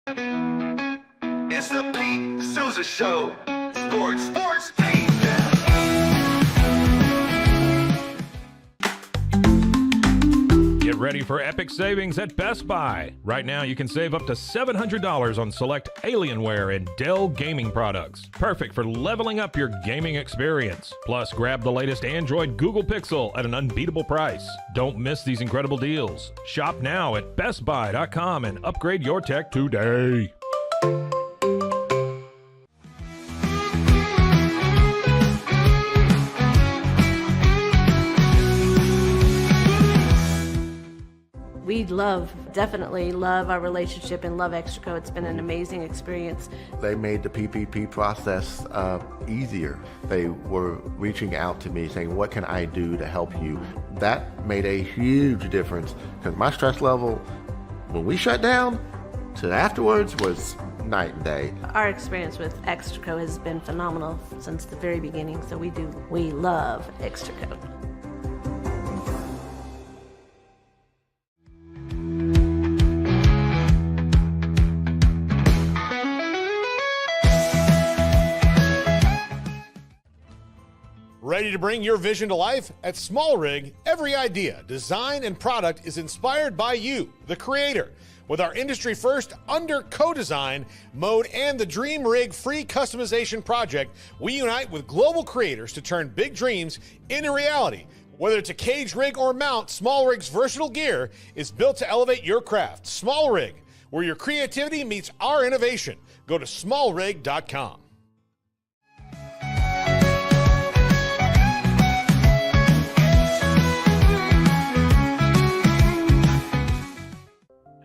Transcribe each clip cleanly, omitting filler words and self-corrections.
It's the Pete Sousa Show. Sports, Pete. Get ready for epic savings at Best Buy. Right now, you can save up to $700 on select Alienware and Dell gaming products. Perfect for leveling up your gaming experience. Plus, grab the latest Android Google Pixel at an unbeatable price. Don't miss these incredible deals. Shop now at bestbuy.com and upgrade your tech today. We definitely love our relationship and love Extraco. It's been an amazing experience. They made the PPP process easier. They were reaching out to me saying, what can I do to help you? That made a huge difference because my stress level, when we shut down, to afterwards was night and day. Our experience with Extraco has been phenomenal since the very beginning, so we love Extraco. Ready to bring your vision to life? At Small Rig, every idea, design, and product is inspired by you, the creator. With our industry-first under co-design mode and the Dream Rig free customization project, we unite with global creators to turn big dreams into reality. Whether it's a cage rig or mount, Small Rig's versatile gear is built to elevate your craft. Small Rig, where your creativity meets our innovation. Go to smallrig.com.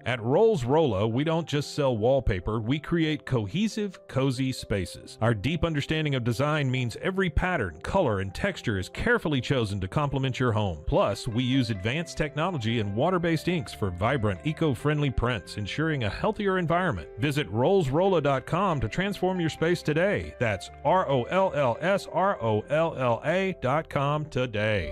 At Rolls Rolla, we don't just sell wallpaper, we create cohesive, cozy spaces. Our deep understanding of design means every pattern, color, and texture is carefully chosen to complement your home. Plus, we use advanced technology and water-based inks for vibrant, eco-friendly prints, ensuring a healthier environment. Visit rollsrolla.com to transform your space today. That's ROLLSROLLA.com today.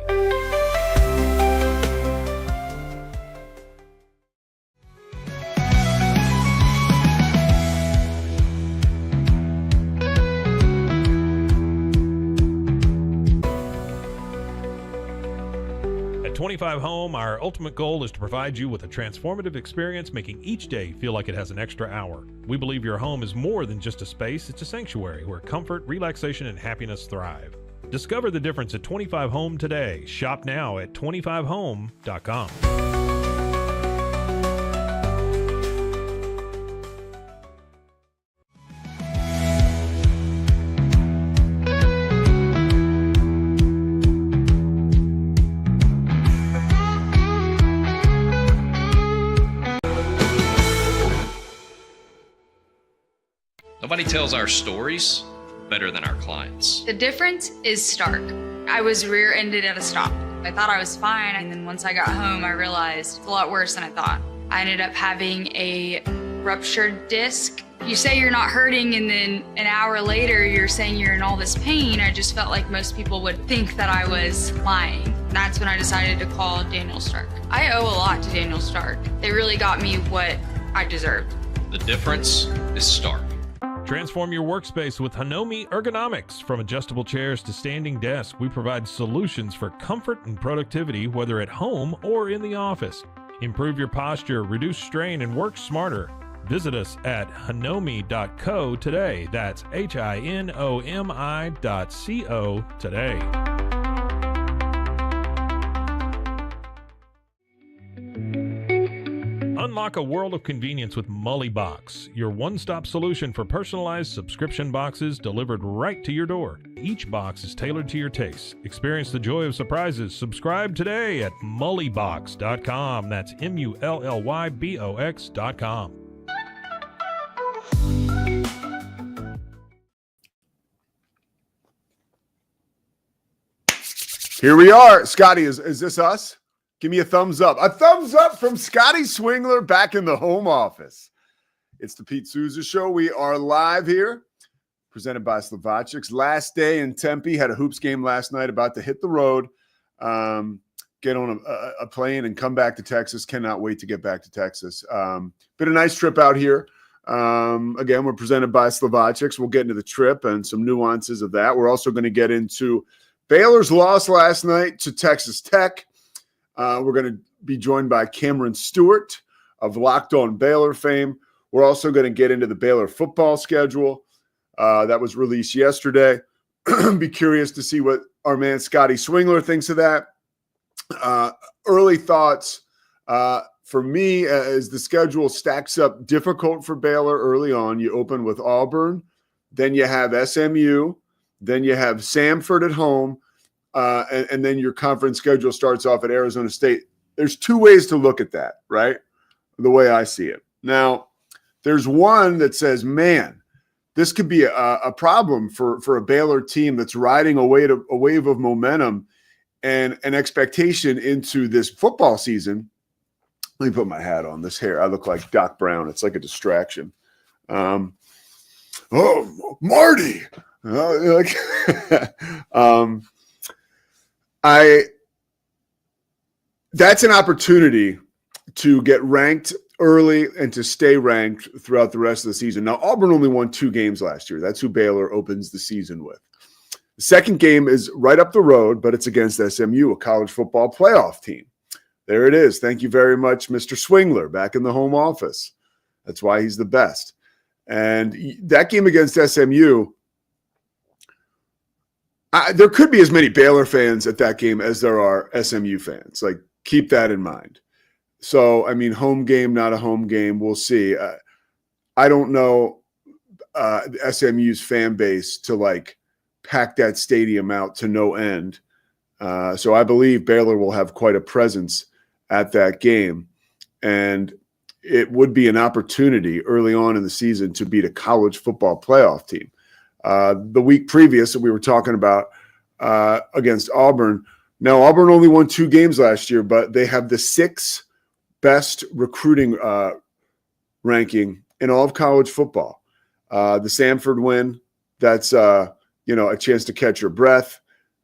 At 25 Home, our ultimate goal is to provide you with a transformative experience, making each day feel like it has an extra hour. We believe your home is more than just a space, it's a sanctuary where comfort, relaxation, and happiness thrive. Discover the difference at 25 Home today. Shop now at 25home.com. Nobody tells our stories better than our clients. The difference is stark. I was rear-ended at a stop. I thought I was fine, and then once I got home, I realized it's a lot worse than I thought. I ended up having a ruptured disc. You say you're not hurting, and then an hour later, you're saying you're in all this pain. I just felt like most people would think that I was lying. That's when I decided to call Daniel Stark. I owe a lot to Daniel Stark. They really got me what I deserved. The difference is stark. Transform your workspace with Hanomi Ergonomics. From adjustable chairs to standing desks, we provide solutions for comfort and productivity, whether at home or in the office. Improve your posture, reduce strain, and work smarter. Visit us at hanomi.co today. That's HINOMI.co today. Unlock a world of convenience with Mully Box, your one-stop solution for personalized subscription boxes delivered right to your door. Each box is tailored to your tastes. Experience the joy of surprises. Subscribe today at mullybox.com. That's MULLYBOX.com. Here we are. Scotty, is this us? Give me a thumbs up. A thumbs up from Scotty Swingler back in the home office. It's the Pete Sousa Show. We are live here, presented by Slovacek's. Last day in Tempe. Had a hoops game last night, about to hit the road, get on a plane and come back to Texas. Cannot wait to get back to Texas. Been a nice trip out here. Again, we're presented by Slovaceks. We'll get into the trip and some nuances of that. We're also going to get into Baylor's loss last night to Texas Tech. We're going to be joined by Cameron Stewart of Locked On Baylor fame. We're also going to get into the Baylor football schedule that was released yesterday. Be curious to see what our man Scotty Swingler thinks of that. Early thoughts for me as the schedule stacks up difficult for Baylor early on. You open with Auburn, then you have SMU, then you have Samford at home, and then your conference schedule starts off at Arizona State. There's two ways to look at that, right? The way I see it. Now, there's one that says, man, this could be a problem for a Baylor team that's riding a wave of momentum and an expectation into this football season. Let me put my hat on. This hair, I look like Doc Brown. It's like a distraction. Oh, Marty. That's an opportunity to get ranked early and to stay ranked throughout the rest of the season. Now, Auburn only won 2 games last year. That's who Baylor opens the season with. The second game is right up the road, but it's against SMU, a college football playoff team. There it is. Thank you very much, Mr. Swingler, back in the home office. That's why he's the best. And that game against SMU, there could be as many Baylor fans at that game as there are SMU fans. Like, keep that in mind. So, I mean, home game, not a home game. We'll see. I don't know SMU's fan base to, like, pack that stadium out to no end. So I believe Baylor will have quite a presence at that game. And it would be an opportunity early on in the season to beat a college football playoff team. The week previous that we were talking about against Auburn. Now, Auburn only won 2 games last year, but they have the 6th best recruiting ranking in all of college football. The Samford win, that's a chance to catch your breath.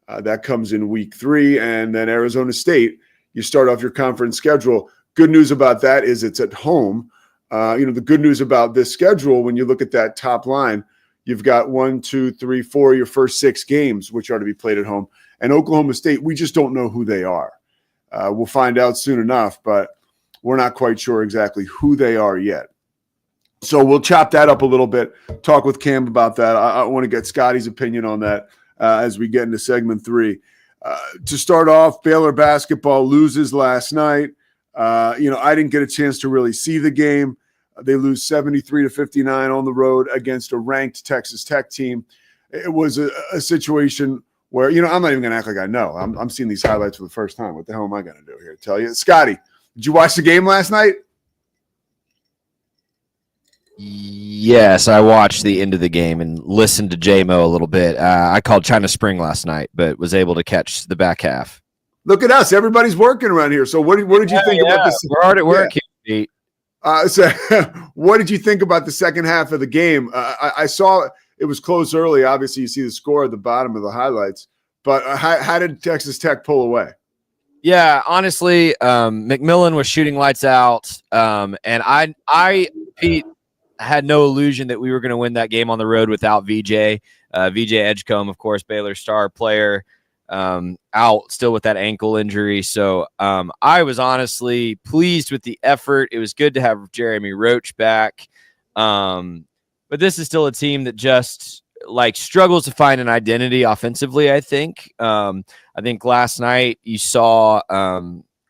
That comes in week 3. And then Arizona State, you start off your conference schedule. Good news about that is it's at home. The good news about this schedule, when you look at that top line, you've got 1, 2, 3, 4, your first 6 games, which are to be played at home. And Oklahoma State, we just don't know who they are. We'll find out soon enough, but we're not quite sure exactly who they are yet. So we'll chop that up a little bit, talk with Cam about that. I want to get Scotty's opinion on that as we get into segment 3. To start off, Baylor basketball loses last night. I didn't get a chance to really see the game. They lose 73-59 on the road against a ranked Texas Tech team. It was a situation where, I'm not even going to act like I know. I'm seeing these highlights for the first time. What the hell am I going to do here? Tell you. Scotty, did you watch the game last night? Yes, I watched the end of the game and listened to J-Mo a little bit. I called China Spring last night, but was able to catch the back half. Look at us. Everybody's working around here. So what did you think about this? We're hard at work here, Pete. So what did you think about the second half of the game? I saw it was close early. Obviously, you see the score at the bottom of the highlights. But how did Texas Tech pull away? Yeah, honestly, McMillan was shooting lights out. And I, Pete, had no illusion that we were going to win that game on the road without VJ. VJ Edgecombe, of course, Baylor's star player, out still with that ankle injury. So I was honestly pleased with the effort. It was good to have Jeremy Roach back. But this is still a team that just struggles to find an identity offensively, I think. I think last night you saw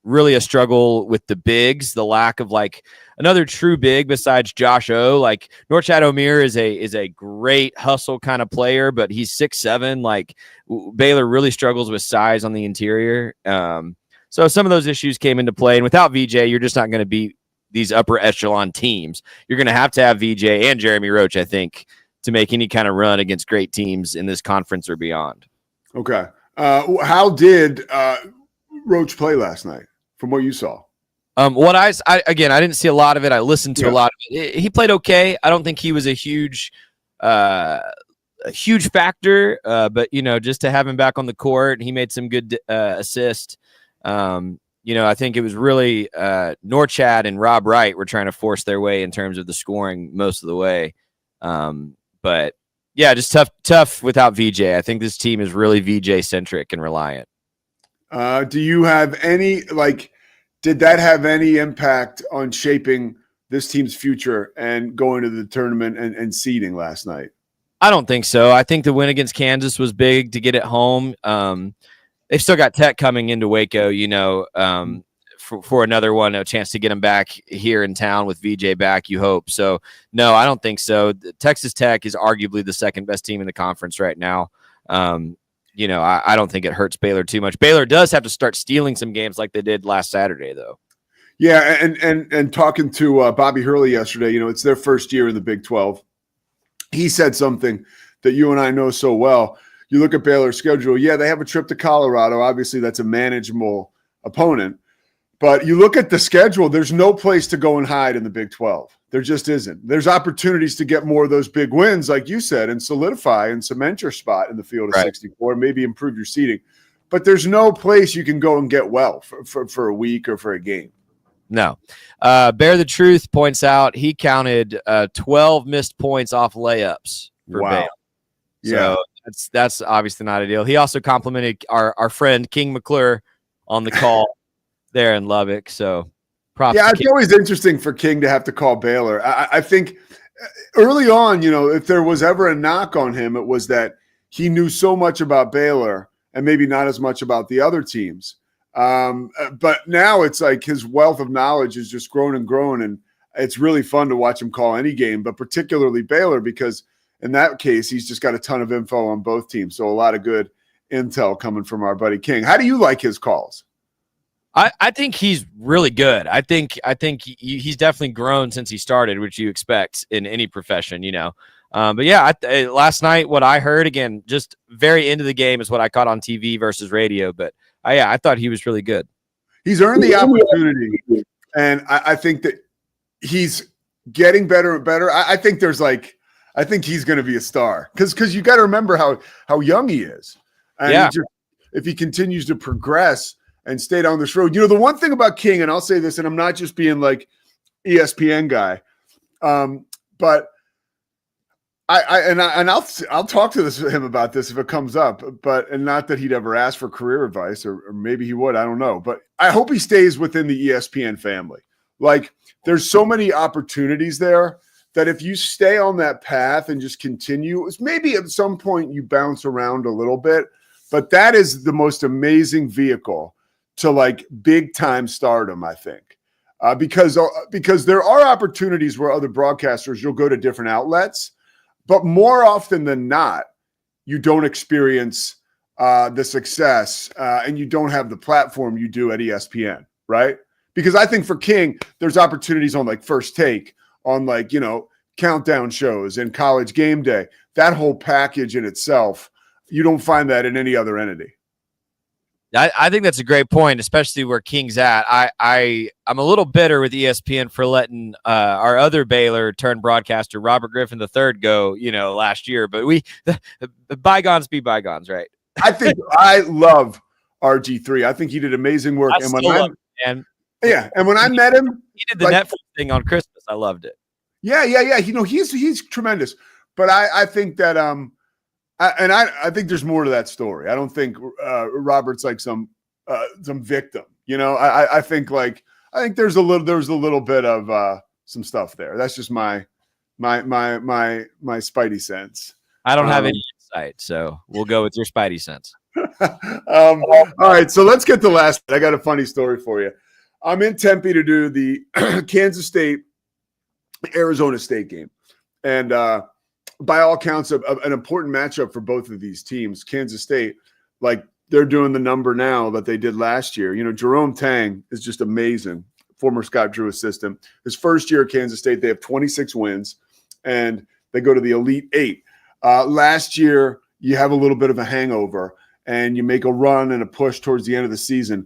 really a struggle with the bigs, the lack of another true big besides Josh O. Norchad Omier is a great hustle kind of player, but he's 6'7". Baylor really struggles with size on the interior. So some of those issues came into play, and without VJ, you're just not going to beat these upper echelon teams. You're going to have VJ and Jeremy Roach, I think, to make any kind of run against great teams in this conference or beyond. Okay. How did Roach play last night from what you saw? What I didn't see a lot of it. I listened to a lot of it. He played okay. I don't think he was a huge factor, but just to have him back on the court, he made some good assists. I think it was really Norchad and Rob Wright were trying to force their way in terms of the scoring most of the way. But yeah, just tough without VJ. I think this team is really VJ centric and reliant. Do you have any, did that have any impact on shaping this team's future and going to the tournament and seeding last night? I don't think so. I think the win against Kansas was big to get it home. They've still got Tech coming into Waco, for another one, a chance to get them back here in town with VJ back, you hope. So, no, I don't think so. Texas Tech is arguably the second best team in the conference right now. I don't think it hurts Baylor too much. Baylor does have to start stealing some games like they did last Saturday, though. Yeah, and talking to Bobby Hurley yesterday, it's their first year in the Big 12. He said something that you and I know so well. You look at Baylor's schedule. Yeah, they have a trip to Colorado. Obviously, that's a manageable opponent. But you look at the schedule, there's no place to go and hide in the Big 12. There just isn't. There's opportunities to get more of those big wins, like you said, and solidify and cement your spot in the field of 64, maybe improve your seating. But there's no place you can go and get well for a week or for a game. No. Bear the Truth points out he counted 12 missed points off layups for Baylor. Yeah. So that's obviously not ideal. He also complimented our friend King McClure on the call there in Lubbock. So props. Yeah, it's always interesting for King to have to call Baylor. I think early on, if there was ever a knock on him, it was that he knew so much about Baylor and maybe not as much about the other teams. But now it's like his wealth of knowledge has just grown and grown, and it's really fun to watch him call any game, but particularly Baylor, because in that case, he's just got a ton of info on both teams. So a lot of good intel coming from our buddy King. How do you like his calls? I think he's really good. I think he's definitely grown since he started, which you expect in any profession, But yeah, last night, what I heard, again, just very into the game is what I caught on TV versus radio. But I thought he was really good. He's earned the opportunity, and I think that he's getting better and better. I think he's going to be a star because you got to remember how young he is. And if he continues to progress and stay down this road, the one thing about King, and I'll say this, and I'm not just being like ESPN guy, but I'll talk to him about this if it comes up, and not that he'd ever ask for career advice, or maybe he would, I don't know, but I hope he stays within the ESPN family. Like, there's so many opportunities there that if you stay on that path and just continue, maybe at some point you bounce around a little bit, but that is the most amazing vehicle to like big time stardom, I think, because there are opportunities where other broadcasters, you'll go to different outlets, but more often than not, you don't experience the success and you don't have the platform you do at ESPN, right? Because I think for King, there's opportunities on like First Take, on like, countdown shows and College Game Day. That whole package in itself, you don't find that in any other entity. I think that's a great point, especially where King's at. I'm a little bitter with ESPN for letting our other Baylor turned broadcaster, Robert Griffin III, go, last year. But the bygones be bygones, right? I love RG3. I think he did amazing work. And when I met him, he did the Netflix thing on Christmas. I loved it. Yeah. He's tremendous. But I think that I think there's more to that story. I don't think Robert's like some victim. I think there's a little bit of some stuff there. That's just my spidey sense. I don't have any insight, so we'll go with your spidey sense. All right, so let's get to last. I got a funny story for you. I'm in Tempe to do the Kansas State Arizona State game, and by all counts, an important matchup for both of these teams. Kansas State, they're doing the number now that they did last year. Jerome Tang is just amazing, former Scott Drew assistant. His first year at Kansas State, they have 26 wins, and they go to the Elite Eight. Last year, you have a little bit of a hangover, and you make a run and a push towards the end of the season,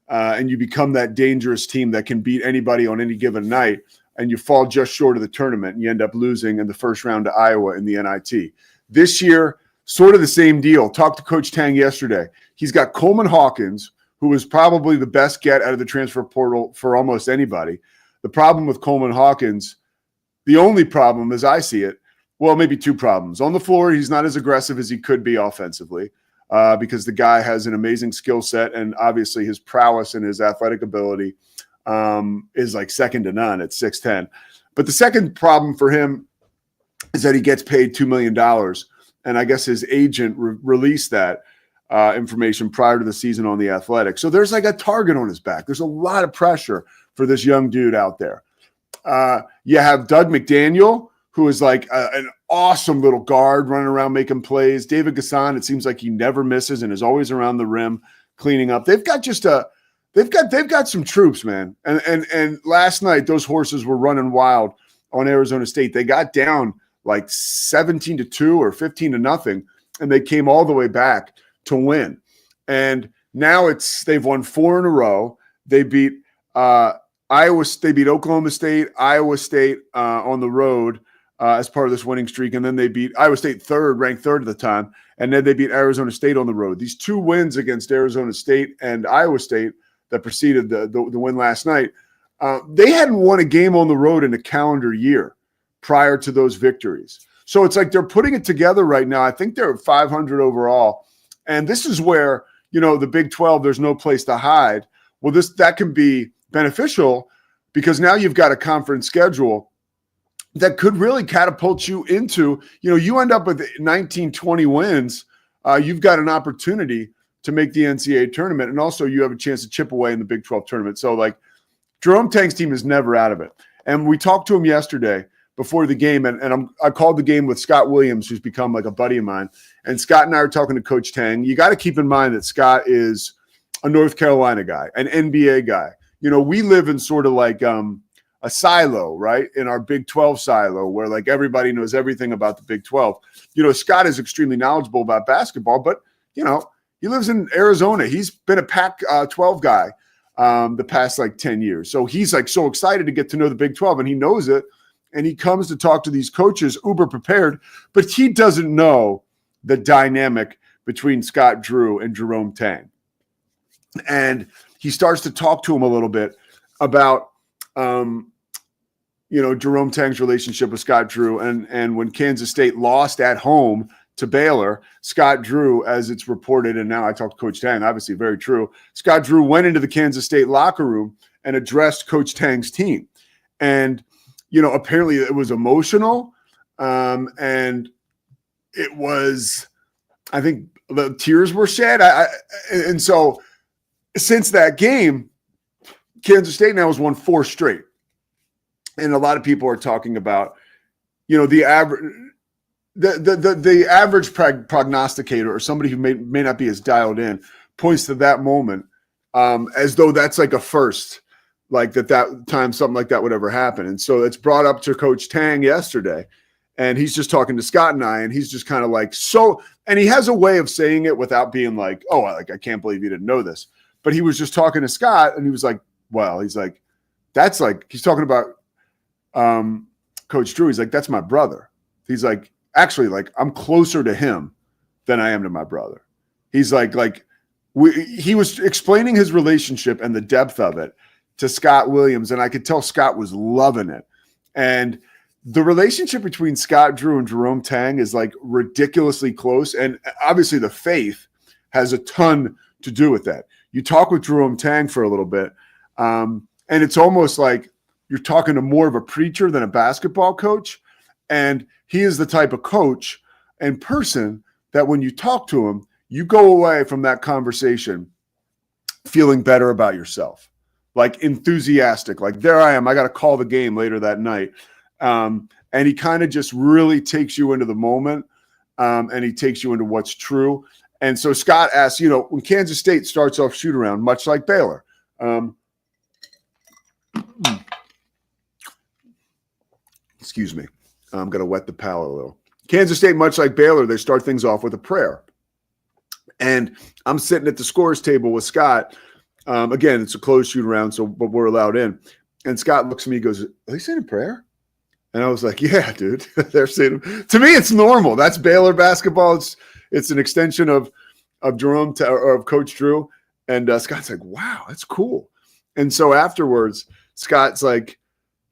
and you become that dangerous team that can beat anybody on any given night, and you fall just short of the tournament, and you end up losing in the first round to Iowa in the NIT. This year, sort of the same deal. Talked to Coach Tang yesterday. He's got Coleman Hawkins, who was probably the best get out of the transfer portal for almost anybody. The problem with Coleman Hawkins, the only problem as I see it, well, maybe two problems. On the floor, he's not as aggressive as he could be offensively because the guy has an amazing skill set, and obviously his prowess and his athletic ability is like second to none at 6'10". But the second problem for him is that he gets paid $2 million, and I guess his agent released that information prior to the season on The Athletic. So there's like a target on his back. There's a lot of pressure for this young dude out there. You have Doug McDaniel, who is like an awesome little guard running around making plays. David Gasson, it seems like he never misses and is always around the rim cleaning up. They've got some troops, man. And last night those horses were running wild on Arizona State. They got down like 17-2 or 15-0, and they came all the way back to win. And now they've won 4 in a row. They beat they beat Oklahoma State, Iowa State on the road as part of this winning streak, and then they beat Iowa State ranked third at the time, and then they beat Arizona State on the road. These 2 wins against Arizona State and Iowa State that preceded the win last night, they hadn't won a game on the road in a calendar year prior to those victories. So it's like they're putting it together right now. I think they're at 500 overall, and this is where, the Big 12, there's no place to hide. Well, that can be beneficial because now you've got a conference schedule that could really catapult you into, you end up with 19, 20 wins. You've got an opportunity to make the NCAA tournament. And also you have a chance to chip away in the Big 12 tournament. So like Jerome Tang's team is never out of it. And we talked to him yesterday before the game. And I called the game with Scott Williams, who's become like a buddy of mine. And Scott and I are talking to Coach Tang. You got to keep in mind that Scott is a North Carolina guy, an NBA guy. We live in sort of like a silo, right? In our Big 12 silo where like everybody knows everything about the Big 12. Scott is extremely knowledgeable about basketball, but he lives in Arizona. He's been a Pac-12 guy the past like 10 years. So he's like so excited to get to know the Big 12, and he knows it. And he comes to talk to these coaches uber prepared, but he doesn't know the dynamic between Scott Drew and Jerome Tang. And he starts to talk to him a little bit about, Jerome Tang's relationship with Scott Drew. And when Kansas State lost at home to Baylor, Scott Drew, as it's reported, and now I talked to Coach Tang, obviously very true, Scott Drew went into the Kansas State locker room and addressed Coach Tang's team. And, apparently it was emotional. And it was, I think the tears were shed. And so since that game, Kansas State now has won 4 straight. And a lot of people are talking about, the average prognosticator or somebody who may not be as dialed in points to that moment as though that's like a first, like that time something like that would ever happen. And so it's brought up to Coach Tang yesterday, and he's just talking to Scott and I, and he's just kind of like, and he has a way of saying it without being like, oh, I can't believe you didn't know this. But he was just talking to Scott, and he was like, well, he's like, that's like, he's talking about Coach Drew. He's like, that's my brother. He's like, actually, like, I'm closer to him than I am to my brother. He's like he was explaining his relationship and the depth of it to Scott Williams, and I could tell Scott was loving it. And the relationship between Scott Drew and Jerome Tang is like ridiculously close, and obviously the faith has a ton to do with that. You talk with Jerome Tang for a little bit, and it's almost like you're talking to more of a preacher than a basketball coach. And he is the type of coach and person that when you talk to him, you go away from that conversation feeling better about yourself, like enthusiastic, like there I am. I got to call the game later that night. And he kind of just really takes you into the moment, and he takes you into what's true. And so Scott asks, when Kansas State starts off shoot around, much like Baylor, excuse me, I'm going to wet the palate a little. Kansas State, much like Baylor, they start things off with a prayer. And I'm sitting at the scores table with Scott. Again, it's a closed shoot around, but we're allowed in. And Scott looks at me and goes, are they saying a prayer? And I was like, yeah, dude, they're saying, to me, it's normal. That's Baylor basketball. It's an extension of Jerome or of Coach Drew. And Scott's like, wow, that's cool. And so afterwards, Scott's like,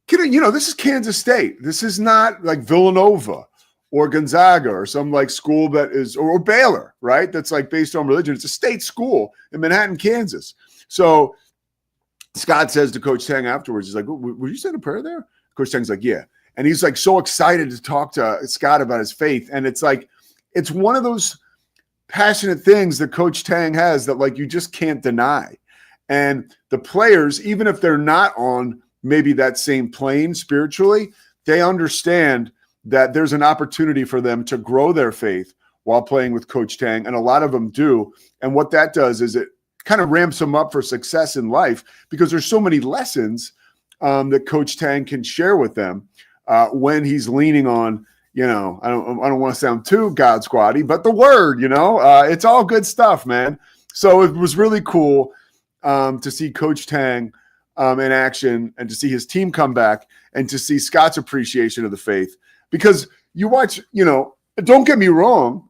this is Kansas State. This is not like Villanova or Gonzaga or some like school that is, or Baylor, right? That's like based on religion. It's a state school in Manhattan, Kansas. So Scott says to Coach Tang afterwards, he's like, were you saying a prayer there? Coach Tang's like, yeah. And he's like so excited to talk to Scott about his faith. And it's like, it's one of those passionate things that Coach Tang has that like you just can't deny. And the players, even if they're not on maybe that same plane spiritually, they understand that there's an opportunity for them to grow their faith while playing with Coach Tang. And a lot of them do. And what that does is it kind of ramps them up for success in life because there's so many lessons that Coach Tang can share with them when he's leaning on, I don't want to sound too God squatty, but the word, it's all good stuff, man. So it was really cool to see Coach Tang in action and to see his team come back and to see Scott's appreciation of the faith. Because you watch, don't get me wrong,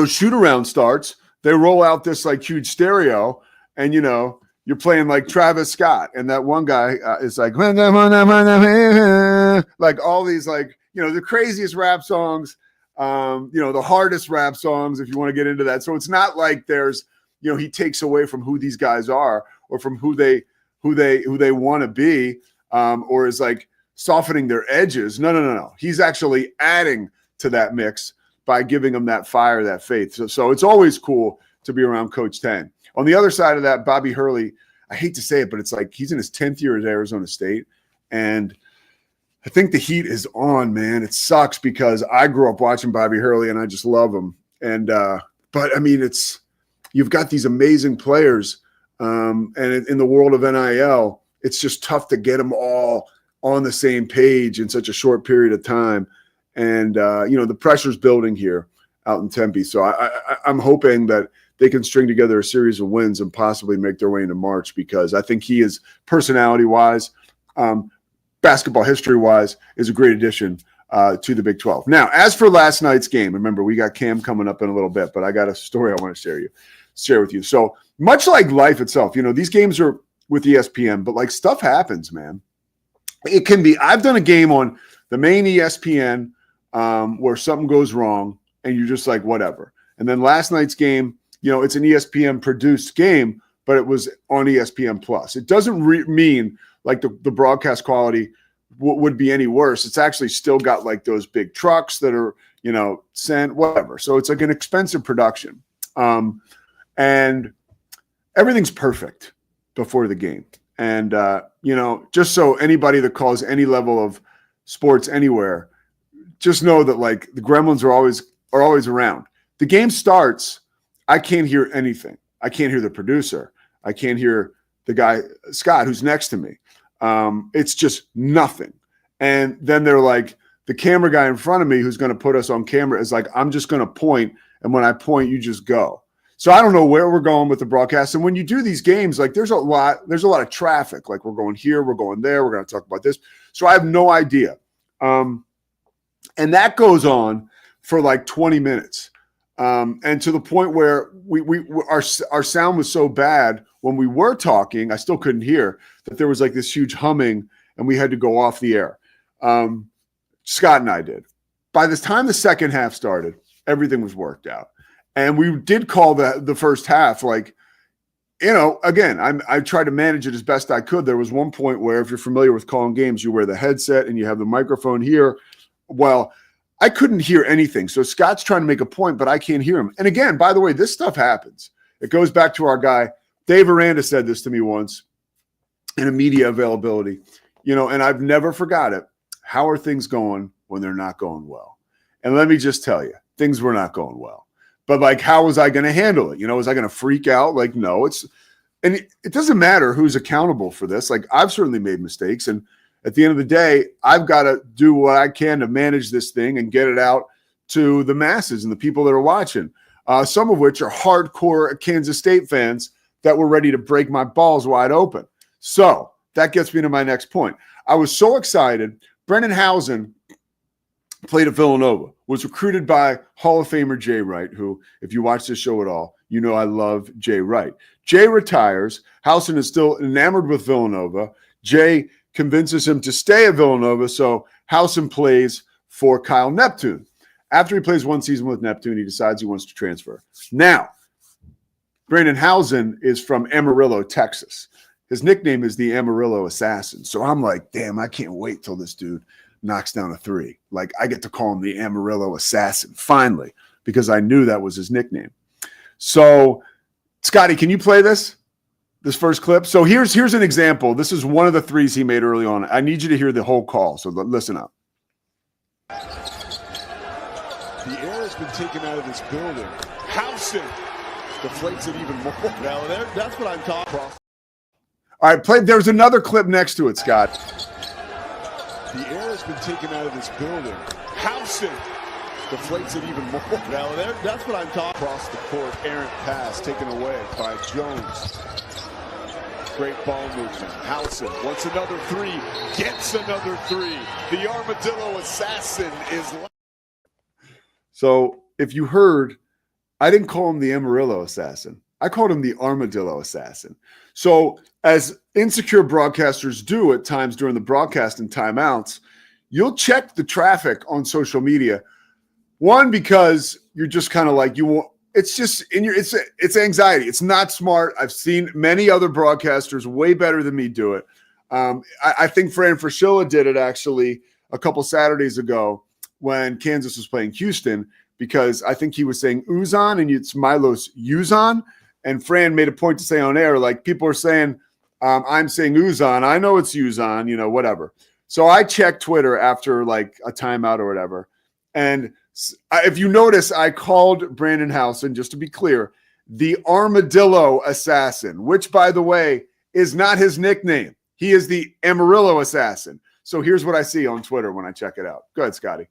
shoot around starts, they roll out this like huge stereo and, you're playing like Travis Scott. And that one guy is like, like all these like, the craziest rap songs, the hardest rap songs, if you want to get into that. So it's not like there's, he takes away from who these guys are or from who they want to be, or is like softening their edges. No. He's actually adding to that mix by giving them that fire, that faith. So it's always cool to be around Coach Tang. On the other side of that, Bobby Hurley, I hate to say it, but it's like he's in his 10th year at Arizona State. And I think the heat is on, man. It sucks because I grew up watching Bobby Hurley and I just love him. And, but I mean, you've got these amazing players. And in the world of NIL, it's just tough to get them all on the same page in such a short period of time. And, the pressure's building here out in Tempe. So I'm hoping that they can string together a series of wins and possibly make their way into March, because I think he is personality-wise, basketball history-wise, is a great addition to the Big 12. Now, as for last night's game, remember, we got Cam coming up in a little bit, but I got a story I want to share with you. So much like life itself, these games are with ESPN, but like stuff happens, man. It can be, I've done a game on the main ESPN where something goes wrong and you're just like, whatever. And then last night's game, it's an ESPN produced game, but it was on ESPN Plus. It doesn't mean like the broadcast quality would be any worse. It's actually still got like those big trucks that are, sent, whatever. So it's like an expensive production. And everything's perfect before the game. And, just so anybody that calls any level of sports anywhere, just know that like the gremlins are always around. The game starts, I can't hear anything. I can't hear the producer. I can't hear the guy, Scott, who's next to me. It's just nothing. And then they're like, the camera guy in front of me who's going to put us on camera is like, I'm just going to point. And when I point, you just go. So I don't know where we're going with the broadcast. And when you do these games, like there's a lot of traffic. Like we're going here, we're going there. We're going to talk about this. So I have no idea. And that goes on for like 20 minutes. And to the point where our sound was so bad when we were talking, I still couldn't hear, that there was like this huge humming and we had to go off the air. Scott and I did. By the time the second half started, everything was worked out. And we did call the first half, like, again, I tried to manage it as best I could. There was one point where, if you're familiar with calling games, you wear the headset and you have the microphone here. Well, I couldn't hear anything. So Scott's trying to make a point, but I can't hear him. And again, by the way, this stuff happens. It goes back to our guy. Dave Aranda said this to me once in a media availability, and I've never forgot it. How are things going when they're not going well? And let me just tell you, things were not going well. But like, how was I going to handle it? Was I going to freak out? Like, no, it doesn't matter who's accountable for this. Like, I've certainly made mistakes. And at the end of the day, I've got to do what I can to manage this thing and get it out to the masses and the people that are watching, some of which are hardcore Kansas State fans that were ready to break my balls wide open. So that gets me to my next point. I was so excited. Brennan Housen played at Villanova, was recruited by Hall of Famer Jay Wright, who, if you watch this show at all, You know I love Jay Wright. Jay retires. Howson is still enamored with Villanova. Jay convinces him to stay at Villanova, so Howson plays for Kyle Neptune. After he plays one season with Neptune, he decides he wants to transfer. Now, Brandon Howson is from Amarillo, Texas. His nickname is the Amarillo Assassin. So I'm like, damn, I can't wait till this dude knocks down a three. Like, I get to call him the Amarillo Assassin, finally, because I knew that was his nickname. So, Scotty, can you play this first clip? So here's an example. This is one of the threes he made early on. I need you to hear the whole call, so listen up. The air has been taken out of this building. Howson deflates it even more. Now, that's what I'm talking about. All right, there's another clip next to it, Scott. The air has been taken out of this building. Howson deflates it even more. Now, that's what I'm talking about. Across the court, errant pass taken away by Jones. Great ball movement. Howson wants another three, gets another three. The Armadillo Assassin is. So if you heard, I didn't call him the Amarillo Assassin. I called him the Armadillo Assassin. So as insecure broadcasters do at times during the broadcast and timeouts, you'll check the traffic on social media. One, because you're just kind of like, it's just in your, it's anxiety. It's not smart. I've seen many other broadcasters way better than me do it. I think Fran Fraschilla did it actually a couple Saturdays ago when Kansas was playing Houston, because I think he was saying Uzan and it's Milos Uzan. And Fran made a point to say on air, like, people are saying, I'm saying Uzan. I know it's Uzan, whatever. So I checked Twitter after like a timeout or whatever. And if you notice, I called Brandon Howson, just to be clear, the Armadillo Assassin, which, by the way, is not his nickname. He is the Amarillo Assassin. So here's what I see on Twitter when I check it out. Go ahead, Scotty.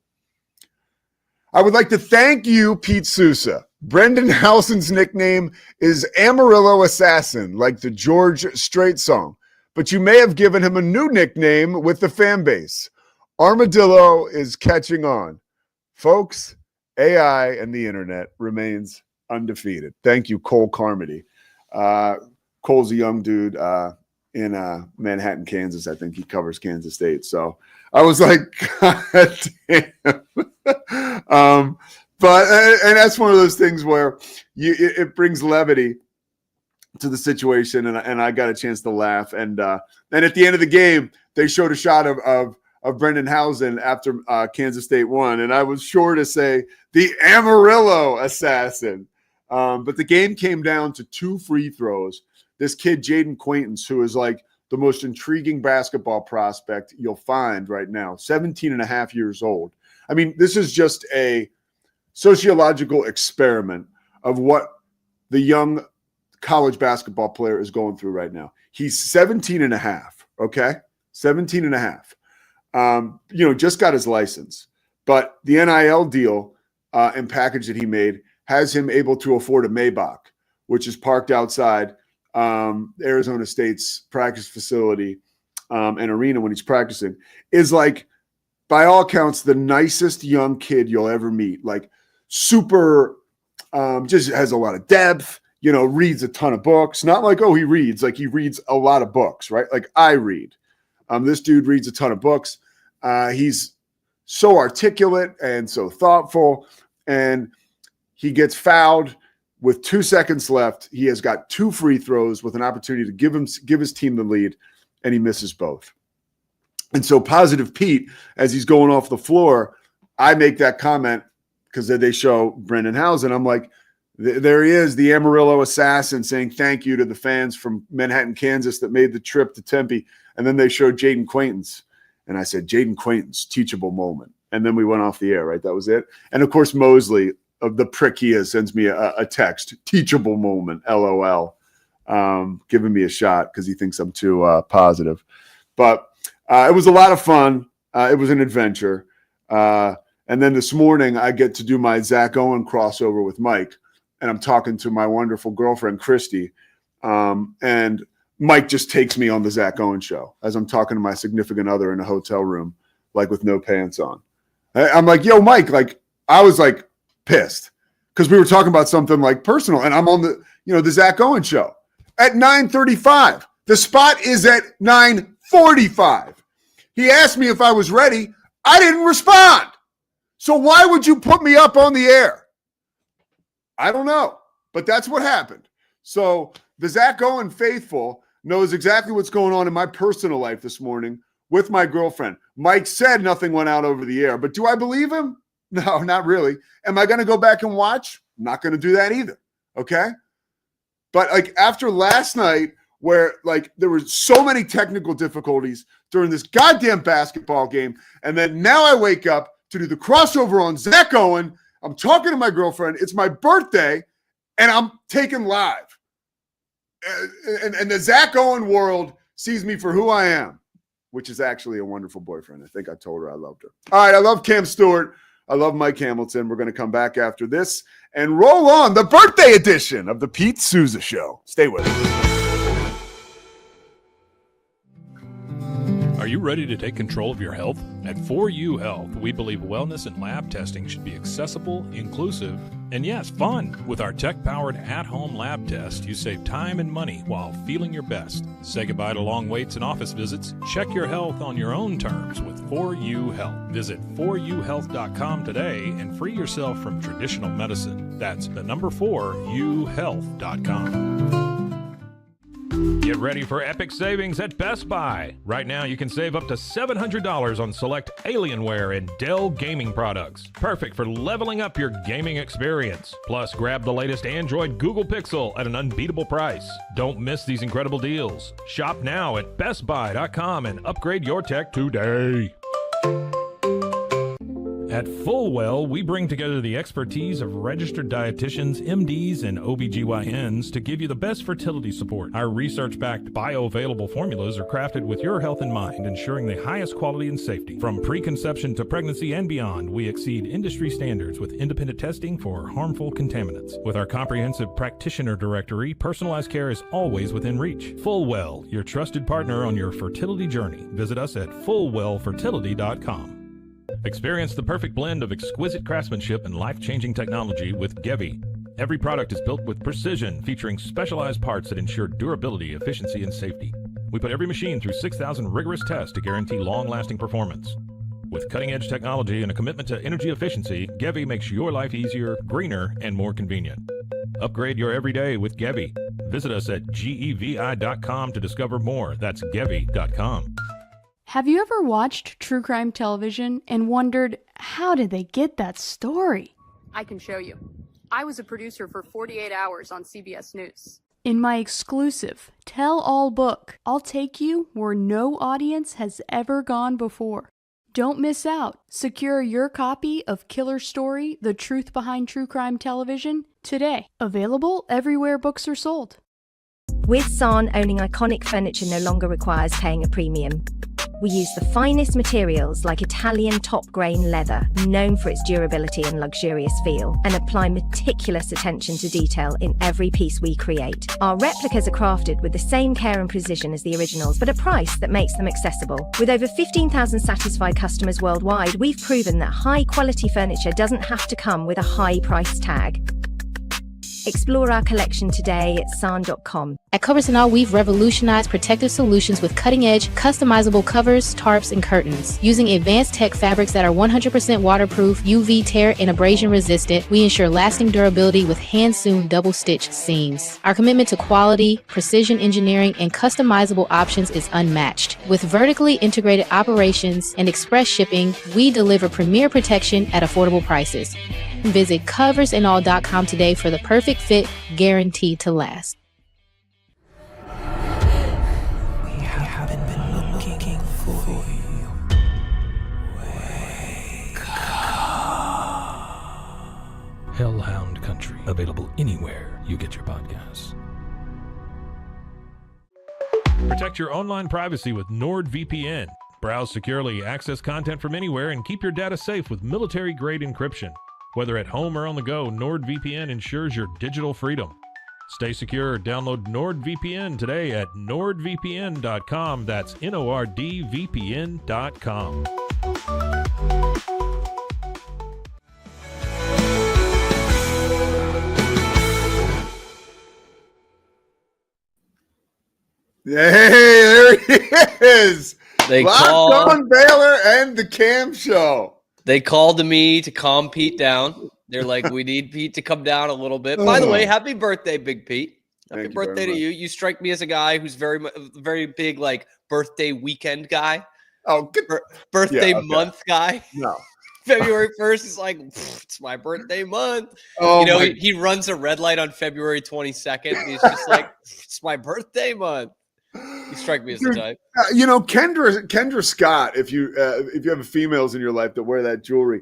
I would like to thank you, Pete Sousa. Brendan Howson's nickname is Amarillo Assassin, like the George Strait song. But you may have given him a new nickname with the fan base. Armadillo is catching on. Folks, AI and the internet remains undefeated. Thank you, Cole Carmody. Cole's a young dude in Manhattan, Kansas. I think he covers Kansas State. So I was like, God damn. But that's one of those things where it brings levity to the situation, and I got a chance to laugh. And at the end of the game, they showed a shot of Brendan Howson after Kansas State won, and I was sure to say the Amarillo Assassin. But the game came down to 2 free throws. This kid, Jaden Quaintance, who is like the most intriguing basketball prospect you'll find right now, 17 and a half years old. I mean, this is just a sociological experiment of what the young college basketball player is going through right now. He's 17 and a half, okay? 17 and a half. Just got his license. But the NIL deal and package that he made has him able to afford a Maybach, which is parked outside Arizona State's practice facility and arena when he's practicing, is like, by all accounts, the nicest young kid you'll ever meet. Like, super, just has a lot of depth, reads a ton of books. Not like, oh, he reads. Like, he reads a lot of books, right? Like, I read. This dude reads a ton of books. He's so articulate and so thoughtful, and he gets fouled with 2 seconds left. He has got 2 free throws with an opportunity to give his team the lead, and he misses both. And so Positive Pete, as he's going off the floor, I make that comment because they show Brendan Howson. I'm like, there he is, the Amarillo Assassin, saying thank you to the fans from Manhattan, Kansas that made the trip to Tempe. And then they showed Jaden Quaintance. And I said, Jaden Quaintance, teachable moment. And then we went off the air, right? That was it. And, of course, Mosley, of the prick he is, sends me a text, teachable moment, LOL, giving me a shot because he thinks I'm too positive. But it was a lot of fun. It was an adventure. And then this morning, I get to do my Zach Owen crossover with Mike. And I'm talking to my wonderful girlfriend, Christy. And Mike just takes me on the Zach Owen show as I'm talking to my significant other in a hotel room, like with no pants on. I'm like, yo, Mike, like, I was like pissed because we were talking about something like personal, and I'm on the Zach Owen show at 9:35. The spot is at 9:45. He asked me if I was ready. I didn't respond. So why would you put me up on the air? I don't know, but that's what happened. So the Zach Owen faithful knows exactly what's going on in my personal life this morning with my girlfriend. Mike said nothing went out over the air, but do I believe him? No, not really. Am I going to go back and watch? I'm not going to do that either. Okay. But like after last night, where like there were so many technical difficulties during this goddamn basketball game, and then now I wake up to do the crossover on Zach Owen. I'm talking to my girlfriend. It's my birthday, and I'm taken live. And the Zach Owen world sees me for who I am, which is actually a wonderful boyfriend. I think I told her I loved her. All right, I love Cam Stewart. I love Mike Hamilton. We're going to come back after this and roll on the birthday edition of the Pete Sousa Show. Stay with us. Are you ready to take control of your health? At 4U Health, we believe wellness and lab testing should be accessible, inclusive, and yes, fun. With our tech-powered at-home lab test, you save time and money while feeling your best. Say goodbye to long waits and office visits. Check your health on your own terms with 4U Health. Visit 4uhealth.com today and free yourself from traditional medicine. That's the number 4uhealth.com. Get ready for epic savings at Best Buy. Right now, you can save up to $700 on select Alienware and Dell gaming products. Perfect for leveling up your gaming experience. Plus, grab the latest Android Google Pixel at an unbeatable price. Don't miss these incredible deals. Shop now at bestbuy.com and upgrade your tech today. At Fullwell, we bring together the expertise of registered dietitians, MDs, and OBGYNs to give you the best fertility support. Our research-backed bioavailable formulas are crafted with your health in mind, ensuring the highest quality and safety. From preconception to pregnancy and beyond, we exceed industry standards with independent testing for harmful contaminants. With our comprehensive practitioner directory, personalized care is always within reach. Fullwell, your trusted partner on your fertility journey. Visit us at fullwellfertility.com. Experience the perfect blend of exquisite craftsmanship and life-changing technology with Gevi. Every product is built with precision, featuring specialized parts that ensure durability, efficiency, and safety. We put every machine through 6,000 rigorous tests to guarantee long-lasting performance. With cutting-edge technology and a commitment to energy efficiency, Gevi makes your life easier, greener, and more convenient. Upgrade your everyday with Gevi. Visit us at gevi.com to discover more. That's gevi.com. Have you ever watched true crime television and wondered, how did they get that story? I can show you. I was a producer for 48 Hours on CBS News. In my exclusive tell-all book, I'll take you where no audience has ever gone before. Don't miss out. Secure your copy of Killer Story, The Truth Behind True Crime Television today. Available everywhere books are sold. With San, owning iconic furniture no longer requires paying a premium. We use the finest materials like Italian top-grain leather, known for its durability and luxurious feel, and apply meticulous attention to detail in every piece we create. Our replicas are crafted with the same care and precision as the originals, but at a price that makes them accessible. With over 15,000 satisfied customers worldwide, we've proven that high-quality furniture doesn't have to come with a high price tag. Explore our collection today at san.com. At Covers & All, we've revolutionized protective solutions with cutting-edge, customizable covers, tarps, and curtains. Using advanced tech fabrics that are 100% waterproof, UV tear, and abrasion resistant, we ensure lasting durability with hand-sewn double-stitch seams. Our commitment to quality, precision engineering, and customizable options is unmatched. With vertically integrated operations and express shipping, we deliver premier protection at affordable prices. Visit coversandall.com today for the perfect fit, guaranteed to last. We haven't been looking for you. Wake up. Hellhound Country, available anywhere you get your podcasts. Protect your online privacy with NordVPN. Browse securely, access content from anywhere, and keep your data safe with military-grade encryption. Whether at home or on the go, NordVPN ensures your digital freedom. Stay secure. Download NordVPN today at nordvpn.com. That's NORDVPN.com. Hey, there he is. They Locked call on Baylor and the Cam Show. They called to me to calm Pete down. They're like, we need Pete to come down a little bit. By the way, happy birthday, Big Pete. Happy birthday to you. You strike me as a guy who's very big, like birthday weekend guy. Oh, birthday month guy. No. February 1st is like, it's my birthday month. Oh, he runs a red light on February 22nd. He's just like, it's my birthday month. You strike me as the type. Kendra Scott, if you have females in your life that wear that jewelry,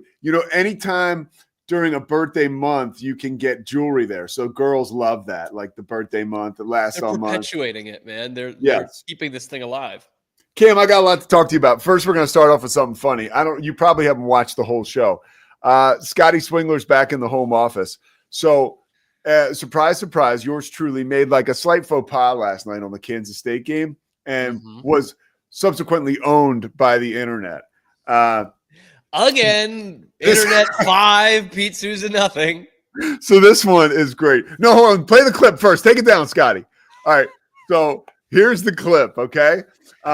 anytime during a birthday month, you can get jewelry there. So girls love that, like the birthday month. It lasts all month. They're perpetuating it, man. They're keeping this thing alive. Cam, I got a lot to talk to you about. First, we're going to start off with something funny. You probably haven't watched the whole show. Scotty Swingler's back in the home office. So, surprise, surprise, yours truly made like a slight faux pas last night on the Kansas State game and was subsequently owned by the internet. Again, internet 5, Pete Sousa nothing. So this one is great. No, hold on. Play the clip first. Take it down, Scotty. All right. So here's the clip, okay? The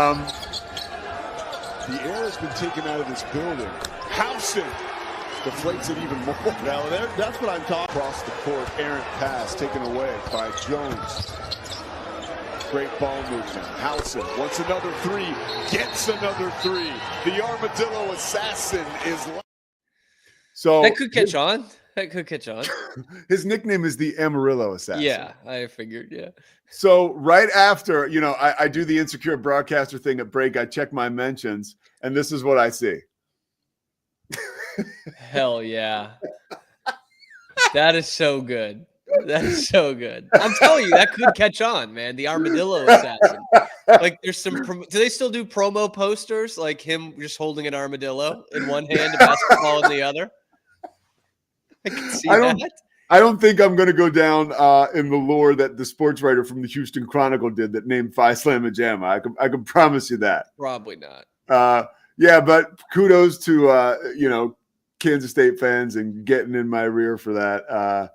air has been taken out of this building. Housen deflates it even more. Now, that's what I'm talking. Across the court, errant pass taken away by Jones. Great ball movement. Housen wants another three, gets another three. The Armadillo Assassin is. So that could catch on. His nickname is the Amarillo Assassin. Yeah, I figured. Yeah. So right after, I do the insecure broadcaster thing at break. I check my mentions, and this is what I see. Hell yeah. That is so good. That is so good. I'm telling you, that could catch on, man. The Armadillo Assassin. Like, there's some. Do they still do promo posters like him just holding an armadillo in one hand, a basketball in the other? I can see that. I don't think I'm going to go down in the lore that the sports writer from the Houston Chronicle did that named Phi Slamma Jamma. I can promise you that. Probably not. Yeah, but kudos to Kansas State fans and getting in my rear for that.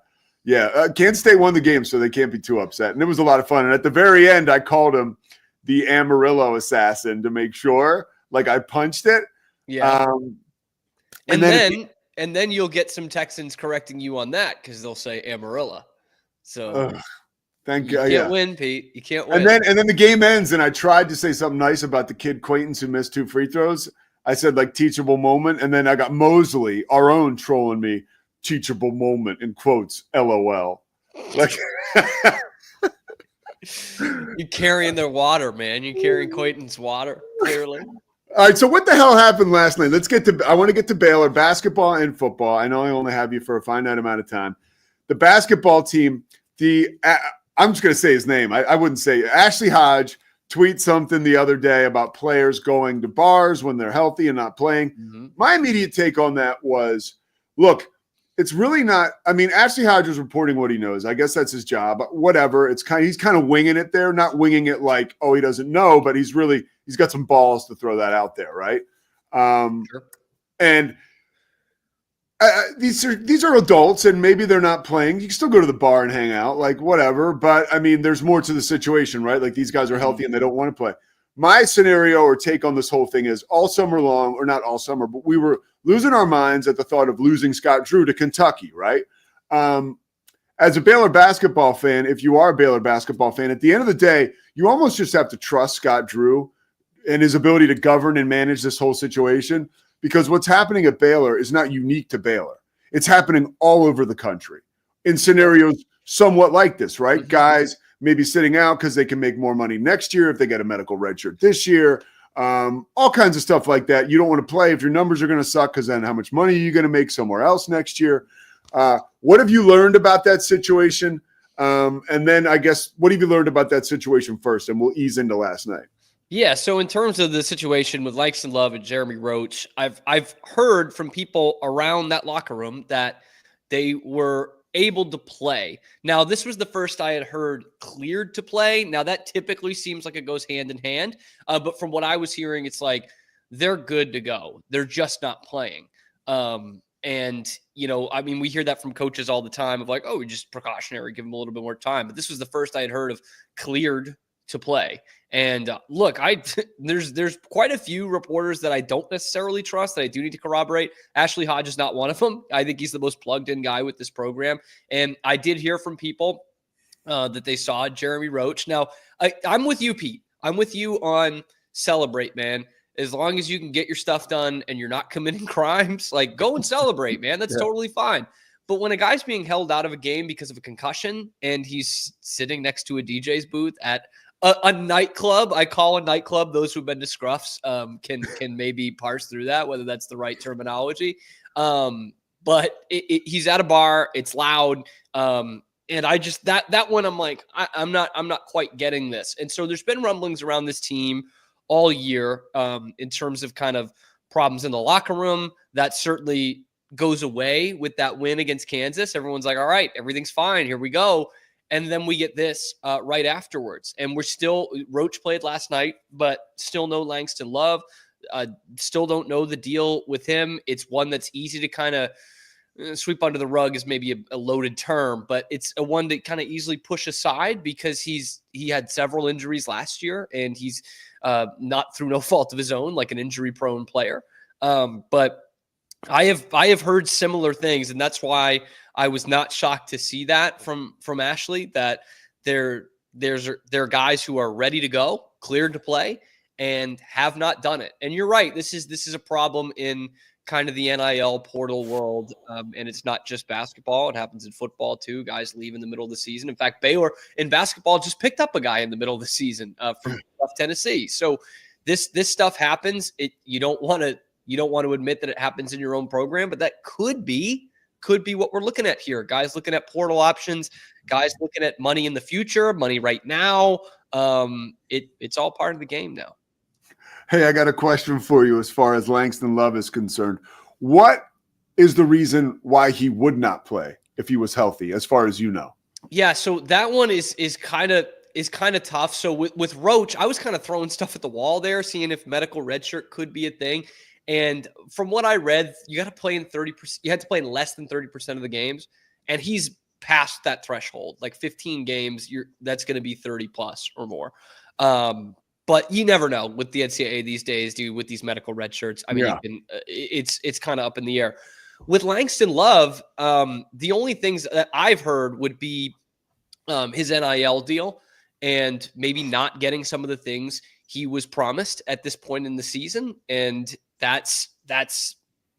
Kansas State won the game, so they can't be too upset. And it was a lot of fun. And at the very end, I called him the Amarillo Assassin to make sure, like I punched it. Yeah. And then you'll get some Texans correcting you on that because they'll say Amarillo. So thank you. You can't win, Pete. You can't win. And then the game ends, and I tried to say something nice about the kid Quaintance who missed 2 free throws. I said like teachable moment, and then I got Mosley, our own, trolling me. Teachable moment in quotes. LOL. Like you're carrying their water, man. You're carrying Quaintance water. Clearly. All right, so what the hell happened last night? I want to get to Baylor, basketball and football. I know I only have you for a finite amount of time. The basketball team, I'm just going to say his name. I wouldn't say Ashley Hodge tweet something the other day about players going to bars when they're healthy and not playing. Mm-hmm. My immediate take on that was, look, it's really not. I mean, Ashley Hodge was reporting what he knows. I guess that's his job. Whatever. He's kind of winging it there, not winging it like, oh, he doesn't know, but he's got some balls to throw that out there, right? Sure. And these are adults, and maybe they're not playing. You can still go to the bar and hang out, like whatever. But I mean, there's more to the situation, right? Like these guys are healthy and they don't want to play. My scenario or take on this whole thing is all summer long, or not all summer, but we were losing our minds at the thought of losing Scott Drew to Kentucky, right? As a Baylor basketball fan, if you are a Baylor basketball fan, at the end of the day, you almost just have to trust Scott Drew and his ability to govern and manage this whole situation, because what's happening at Baylor is not unique to Baylor. It's happening all over the country in scenarios somewhat like this, right? Mm-hmm. Guys maybe sitting out because they can make more money next year if they get a medical redshirt this year. All kinds of stuff like that. You don't want to play if your numbers are going to suck, because then how much money are you going to make somewhere else next year? What have you learned about that situation? And then I guess, what have you learned about that situation first? And we'll ease into last night. Yeah, so in terms of the situation with Langston Love and Jeremy Roach, I've heard from people around that locker room that they were able to play. Now, this was the first I had heard cleared to play. Now, that typically seems like it goes hand in hand. But from what I was hearing, it's like they're good to go. They're just not playing. And, I mean, we hear that from coaches all the time of like, oh, we just precautionary, give them a little bit more time. But this was the first I had heard of cleared to play. And look, there's quite a few reporters that I don't necessarily trust that I do need to corroborate. Ashley Hodge is not one of them. I think he's the most plugged in guy with this program. And I did hear from people that they saw Jeremy Roach. Now, I'm with you, Pete. I'm with you on celebrate, man. As long as you can get your stuff done and you're not committing crimes, like go and celebrate, man. That's totally fine. But when a guy's being held out of a game because of a concussion and he's sitting next to a DJ's booth at a nightclub, I call a nightclub, those who've been to Scruffs can maybe parse through that, whether that's the right terminology. But he's at a bar, it's loud. And I just, that one, I'm like, I'm not quite getting this. And so there's been rumblings around this team all year in terms of kind of problems in the locker room. That certainly goes away with that win against Kansas. Everyone's like, all right, everything's fine. Here we go. And then we get this right afterwards. And we're still, Roach played last night, but still no Langston Love. Still don't know the deal with him. It's one that's easy to kind of sweep under the rug is maybe a loaded term, but it's a one to kind of easily push aside because he had several injuries last year and he's not through no fault of his own, like an injury prone player. But I have heard similar things, and that's why I was not shocked to see that from Ashley, that there are guys who are ready to go, cleared to play, and have not done it. And you're right, this is a problem in kind of the NIL portal world, and it's not just basketball. It happens in football too. Guys leave in the middle of the season. In fact, Baylor in basketball just picked up a guy in the middle of the season from Tennessee. So this stuff happens. You don't want to admit that it happens in your own program, but that could be what we're looking at here. Guys looking at portal options, guys looking at money in the future, money right now. It's all part of the game now. Hey, I got a question for you as far as Langston Love is concerned. What is the reason why he would not play if he was healthy, as far as you know? Yeah, so that one is kind of tough. So with Roach, I was kind of throwing stuff at the wall there, seeing if medical redshirt could be a thing. And from what I read, you got to play in 30%. You had to play in less than 30% of the games, and he's past that threshold. Like 15 games, that's going to be 30 plus or more. But you never know with the NCAA these days, dude. With these medical red shirts, I mean, it's kind of up in the air. With Langston Love, the only things that I've heard would be his NIL deal and maybe not getting some of the things he was promised at this point in the season, and that's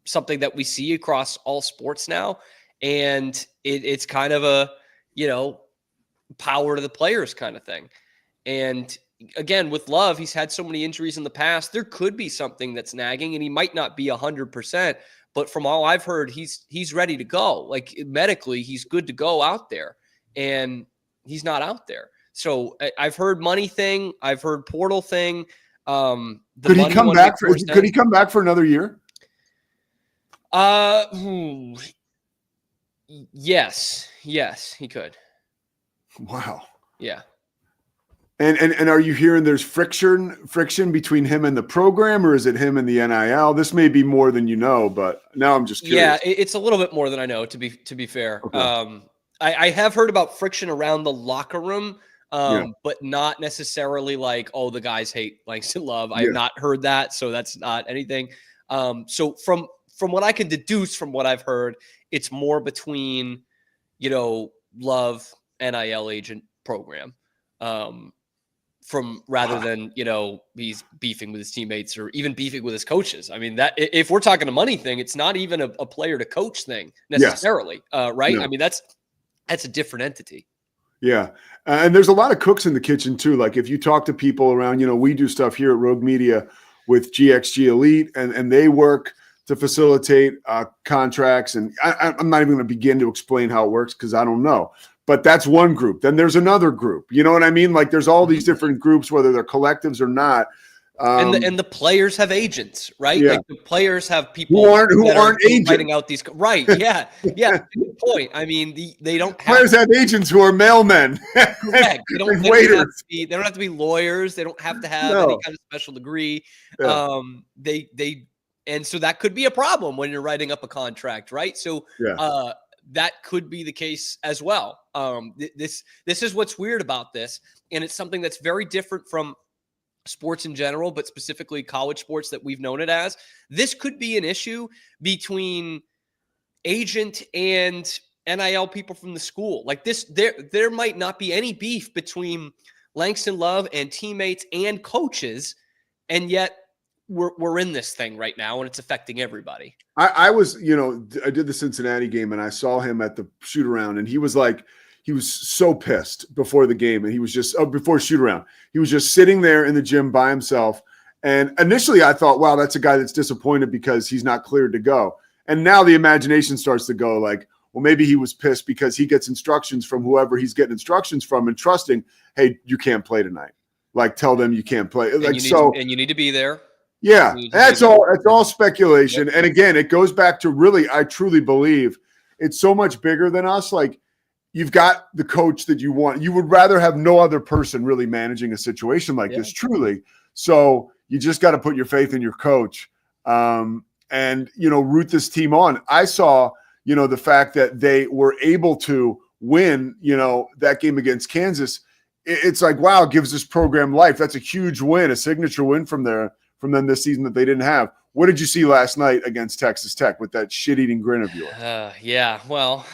something that we see across all sports now. And it's kind of a, power to the players kind of thing. And again, with Love, he's had so many injuries in the past. There could be something that's nagging, and he might not be 100%. But from all I've heard, he's ready to go. Like medically, he's good to go out there, and he's not out there. So I've heard money thing. I've heard portal thing. Could he come back for another year? Yes, he could. Wow. Yeah. And are you hearing there's friction between him and the program, or is it him and the NIL? This may be more than you know, but now I'm just curious. Yeah, it's a little bit more than I know, to be fair. Okay. I have heard about friction around the locker room, but not necessarily like, oh, the guys hate Langston Love. I have not heard that, so that's not anything. So from what I can deduce from what I've heard, it's more between, Love, NIL agent, program. Rather than, he's beefing with his teammates or even beefing with his coaches. I mean, that if we're talking a money thing, it's not even a player to coach thing necessarily. Right. No. I mean, that's a different entity. Yeah. And there's a lot of cooks in the kitchen too. Like if you talk to people around, we do stuff here at Rogue Media with GXG Elite and they work to facilitate contracts. And I'm not even going to begin to explain how it works because I don't know. But that's one group. Then there's another group. You know what I mean? Like there's all these different groups, whether they're collectives or not. And the players have agents, right? Yeah. Like the players have people who aren't agents writing out these. Right? Yeah, yeah. Good point. I mean, they don't. Players have agents who are mailmen. Correct. They don't have to be lawyers. They don't have to have any kind of special degree. Yeah. And so that could be a problem when you're writing up a contract, right? So, that could be the case as well. This is what's weird about this, and it's something that's very different from sports in general, but specifically college sports that we've known it as. This could be an issue between agent and NIL people from the school. Like this, there might not be any beef between Langston Love and teammates and coaches, and yet we're in this thing right now, and it's affecting everybody. I was, I did the Cincinnati game, and I saw him at the shoot around, and he was so pissed before the game, and he was just before shoot around, he was just sitting there in the gym by himself. And initially, I thought, wow, that's a guy that's disappointed because he's not cleared to go. And now the imagination starts to go like, well, maybe he was pissed because he gets instructions from whoever he's getting instructions from and trusting, hey, you can't play tonight. Like, tell them you can't play. And you need to be there. Yeah, that's all speculation. Yep. And again, it goes back to really, I truly believe it's so much bigger than us. Like, you've got the coach that you want. You would rather have no other person really managing a situation like this, truly. So you just got to put your faith in your coach and, root this team on. I saw, the fact that they were able to win, that game against Kansas. It's like, wow, it gives this program life. That's a huge win, a signature win from them this season that they didn't have. What did you see last night against Texas Tech with that shit-eating grin of yours? Yeah, well,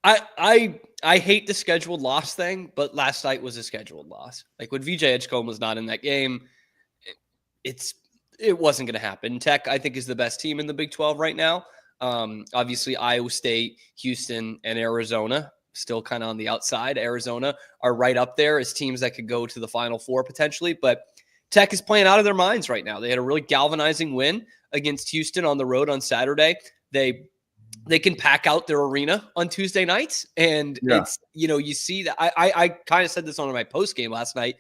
I hate the scheduled loss thing, but last night was a scheduled loss. Like, when VJ Edgecombe was not in that game, it wasn't going to happen. Tech, I think, is the best team in the Big 12 right now. Obviously, Iowa State, Houston, and Arizona, still kind of on the outside. Arizona are right up there as teams that could go to the Final Four potentially, but Tech is playing out of their minds right now. They had a really galvanizing win against Houston on the road on Saturday. They can pack out their arena on Tuesday nights, and it's you see that. I kind of said this on my post game last night,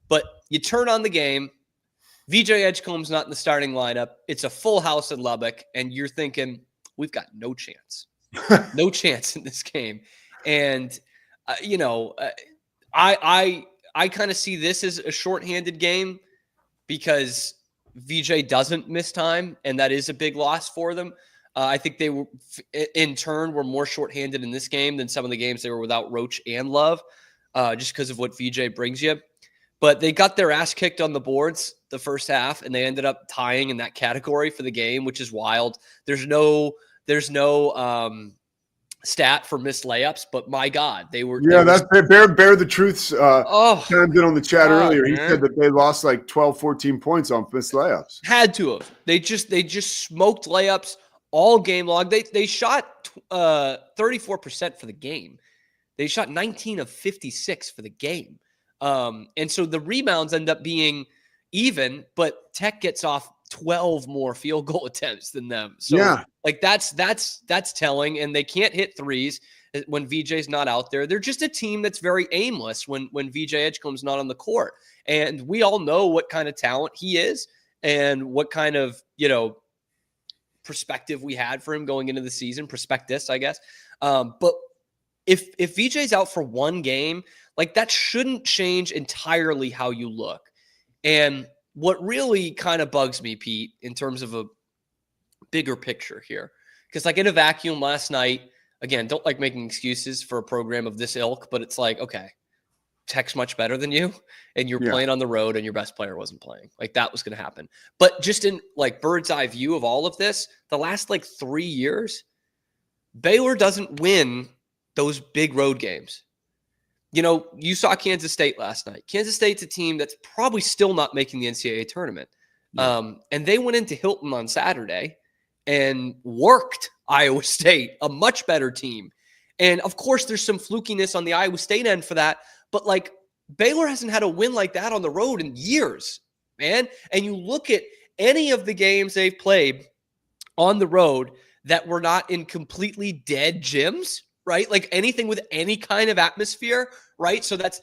but you turn on the game, VJ Edgecombe's not in the starting lineup. It's a full house in Lubbock, and you're thinking, we've got no chance, no chance in this game. And I kind of see this as a shorthanded game because VJ doesn't miss time, and that is a big loss for them. I think they were, in turn, were more shorthanded in this game than some of the games they were without Roach and Love, just because of what VJ brings you. But they got their ass kicked on the boards the first half, and they ended up tying in that category for the game, which is wild. There's no stat for missed layups, but my God, they were. Yeah, that's Bear the Truth's chimed in on the chat earlier. He said that they lost like 12, 14 points on missed layups. Had to have. They just smoked layups all game long. They shot 34% for the game. They shot 19 of 56 for the game. And so the rebounds end up being even, but Tech gets off 12 more field goal attempts than them. So like that's telling, and they can't hit threes when VJ's not out there. They're just a team that's very aimless when VJ Edgecombe's not on the court. And we all know what kind of talent he is and what kind of, perspective we had for him going into the season, prospectus, I guess. But if VJ's out for one game, like, that shouldn't change entirely how you look. And what really kind of bugs me, Pete, in terms of a bigger picture here, because like in a vacuum last night, again, don't like making excuses for a program of this ilk, but it's like, okay, Tech's much better than you, and you're playing on the road, and your best player wasn't playing. Like, that was going to happen. But just in like bird's eye view of all of this, the last like 3 years, Baylor doesn't win those big road games. You saw Kansas State last night. Kansas State's a team that's probably still not making the NCAA tournament. And they went into Hilton on Saturday and worked Iowa State, a much better team. And of course, there's some flukiness on the Iowa State end for that. But like, Baylor hasn't had a win like that on the road in years, man. And you look at any of the games they've played on the road that were not in completely dead gyms, right? Like anything with any kind of atmosphere, right? So that's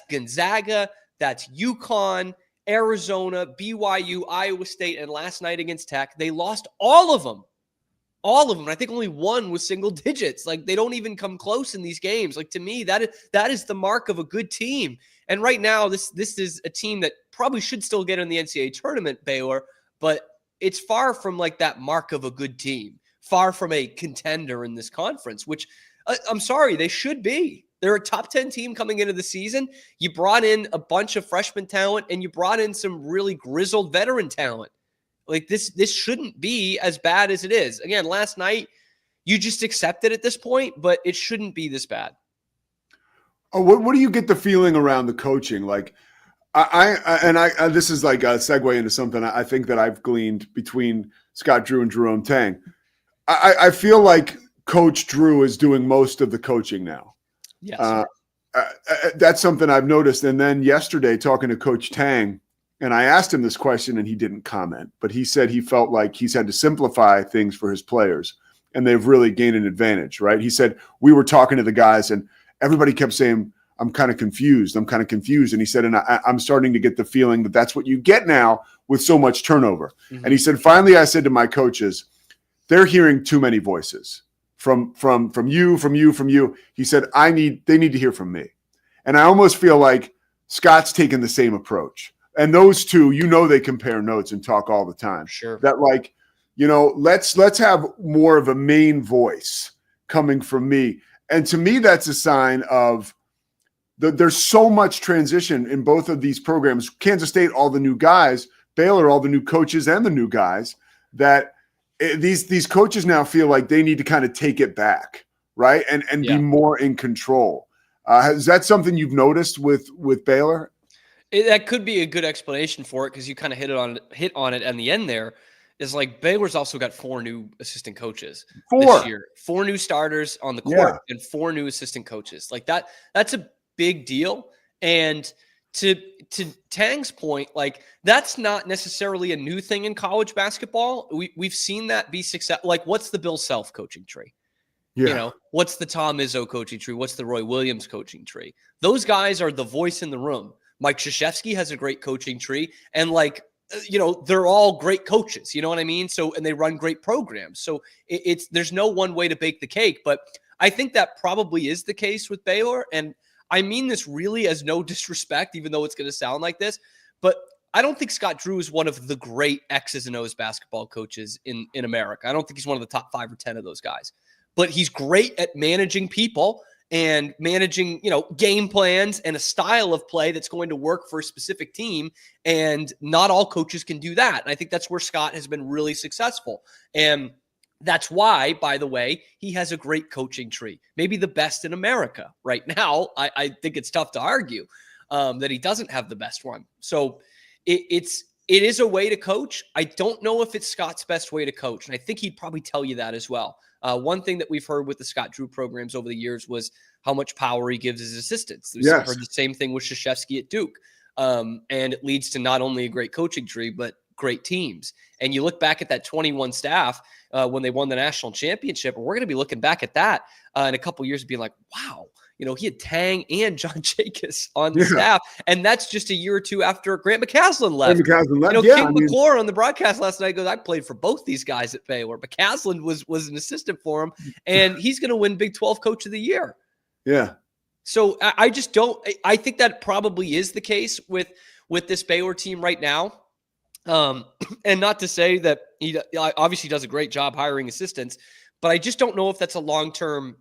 Gonzaga, that's UConn, Arizona, BYU, Iowa State, and last night against Tech. They lost all of them. All of them. I think only one was single digits. Like, they don't even come close in these games. Like, to me, that is the mark of a good team. And right now, this is a team that probably should still get in the NCAA tournament, Baylor, but it's far from like that mark of a good team. far from a contender in this conference, which I'm sorry, they should be. They're a top 10 team coming into the season. You brought in a bunch of freshman talent, and you brought in some really grizzled veteran talent. Like this shouldn't be as bad as it is. Again, last night, you just accept it at this point, but it shouldn't be this bad. Oh, what do you get the feeling around the coaching? Like, I this is like a segue into something I think that I've gleaned between Scott Drew and Jerome Tang. I feel like Coach Drew is doing most of the coaching now. Yes. That's something I've noticed. And then yesterday, talking to Coach Tang, and I asked him this question, and he didn't comment, but he said he felt like he's had to simplify things for his players, and they've really gained an advantage, right? He said, we were talking to the guys, and everybody kept saying, I'm kind of confused. I'm kind of confused. And he said, and I'm starting to get the feeling that that's what you get now with so much turnover. Mm-hmm. And he said, finally, I said to my coaches, they're hearing too many voices from you. He said, they need to hear from me. And I almost feel like Scott's taken the same approach. And those two, they compare notes and talk all the time. Sure. That let's have more of a main voice coming from me. And to me, that's a sign of there's so much transition in both of these programs. Kansas State, all the new guys, Baylor, all the new coaches and the new guys, that these coaches now feel like they need to kind of take it back, right? And be more in control. Is that something you've noticed with Baylor? That could be a good explanation for it, because you kind of hit on it at the end there. Is like Baylor's also got 4 new assistant coaches this year, 4 new starters on the court, and 4 new assistant coaches. Like that's a big deal. And to Tang's point, like that's not necessarily a new thing in college basketball. We've seen that be successful. Like, what's the Bill Self coaching tree? Yeah. What's the Tom Izzo coaching tree? What's the Roy Williams coaching tree? Those guys are the voice in the room. Mike Krzyzewski has a great coaching tree, and they're all great coaches. You know what I mean? So, and they run great programs. So there's no one way to bake the cake, but I think that probably is the case with Baylor. And I mean this really as no disrespect, even though it's going to sound like this, but I don't think Scott Drew is one of the great X's and O's basketball coaches in America. I don't think he's one of the top 5 or 10 of those guys, but he's great at managing people and managing, game plans and a style of play that's going to work for a specific team. And not all coaches can do that. And I think that's where Scott has been really successful. And that's why, by the way, he has a great coaching tree, maybe the best in America right now. I think it's tough to argue that he doesn't have the best one. So it is a way to coach. I don't know if it's Scott's best way to coach, and I think he'd probably tell you that as well. One thing that we've heard with the Scott Drew programs over the years was how much power he gives his assistants. We've heard the same thing with Krzyzewski at Duke, and it leads to not only a great coaching tree, but great teams. And you look back at that 21 staff when they won the national championship, and we're going to be looking back at that in a couple of years and being like, wow, he had Tang and John Jacobs on the staff. And that's just a year or two after Grant McCaslin left. King McClure on the broadcast last night goes, I played for both these guys at Baylor. McCaslin was an assistant for him, and he's going to win Big 12 Coach of the Year. Yeah. So I just don't – I think that probably is the case with this Baylor team right now. And not to say that he obviously does a great job hiring assistants, but I just don't know if that's a long-term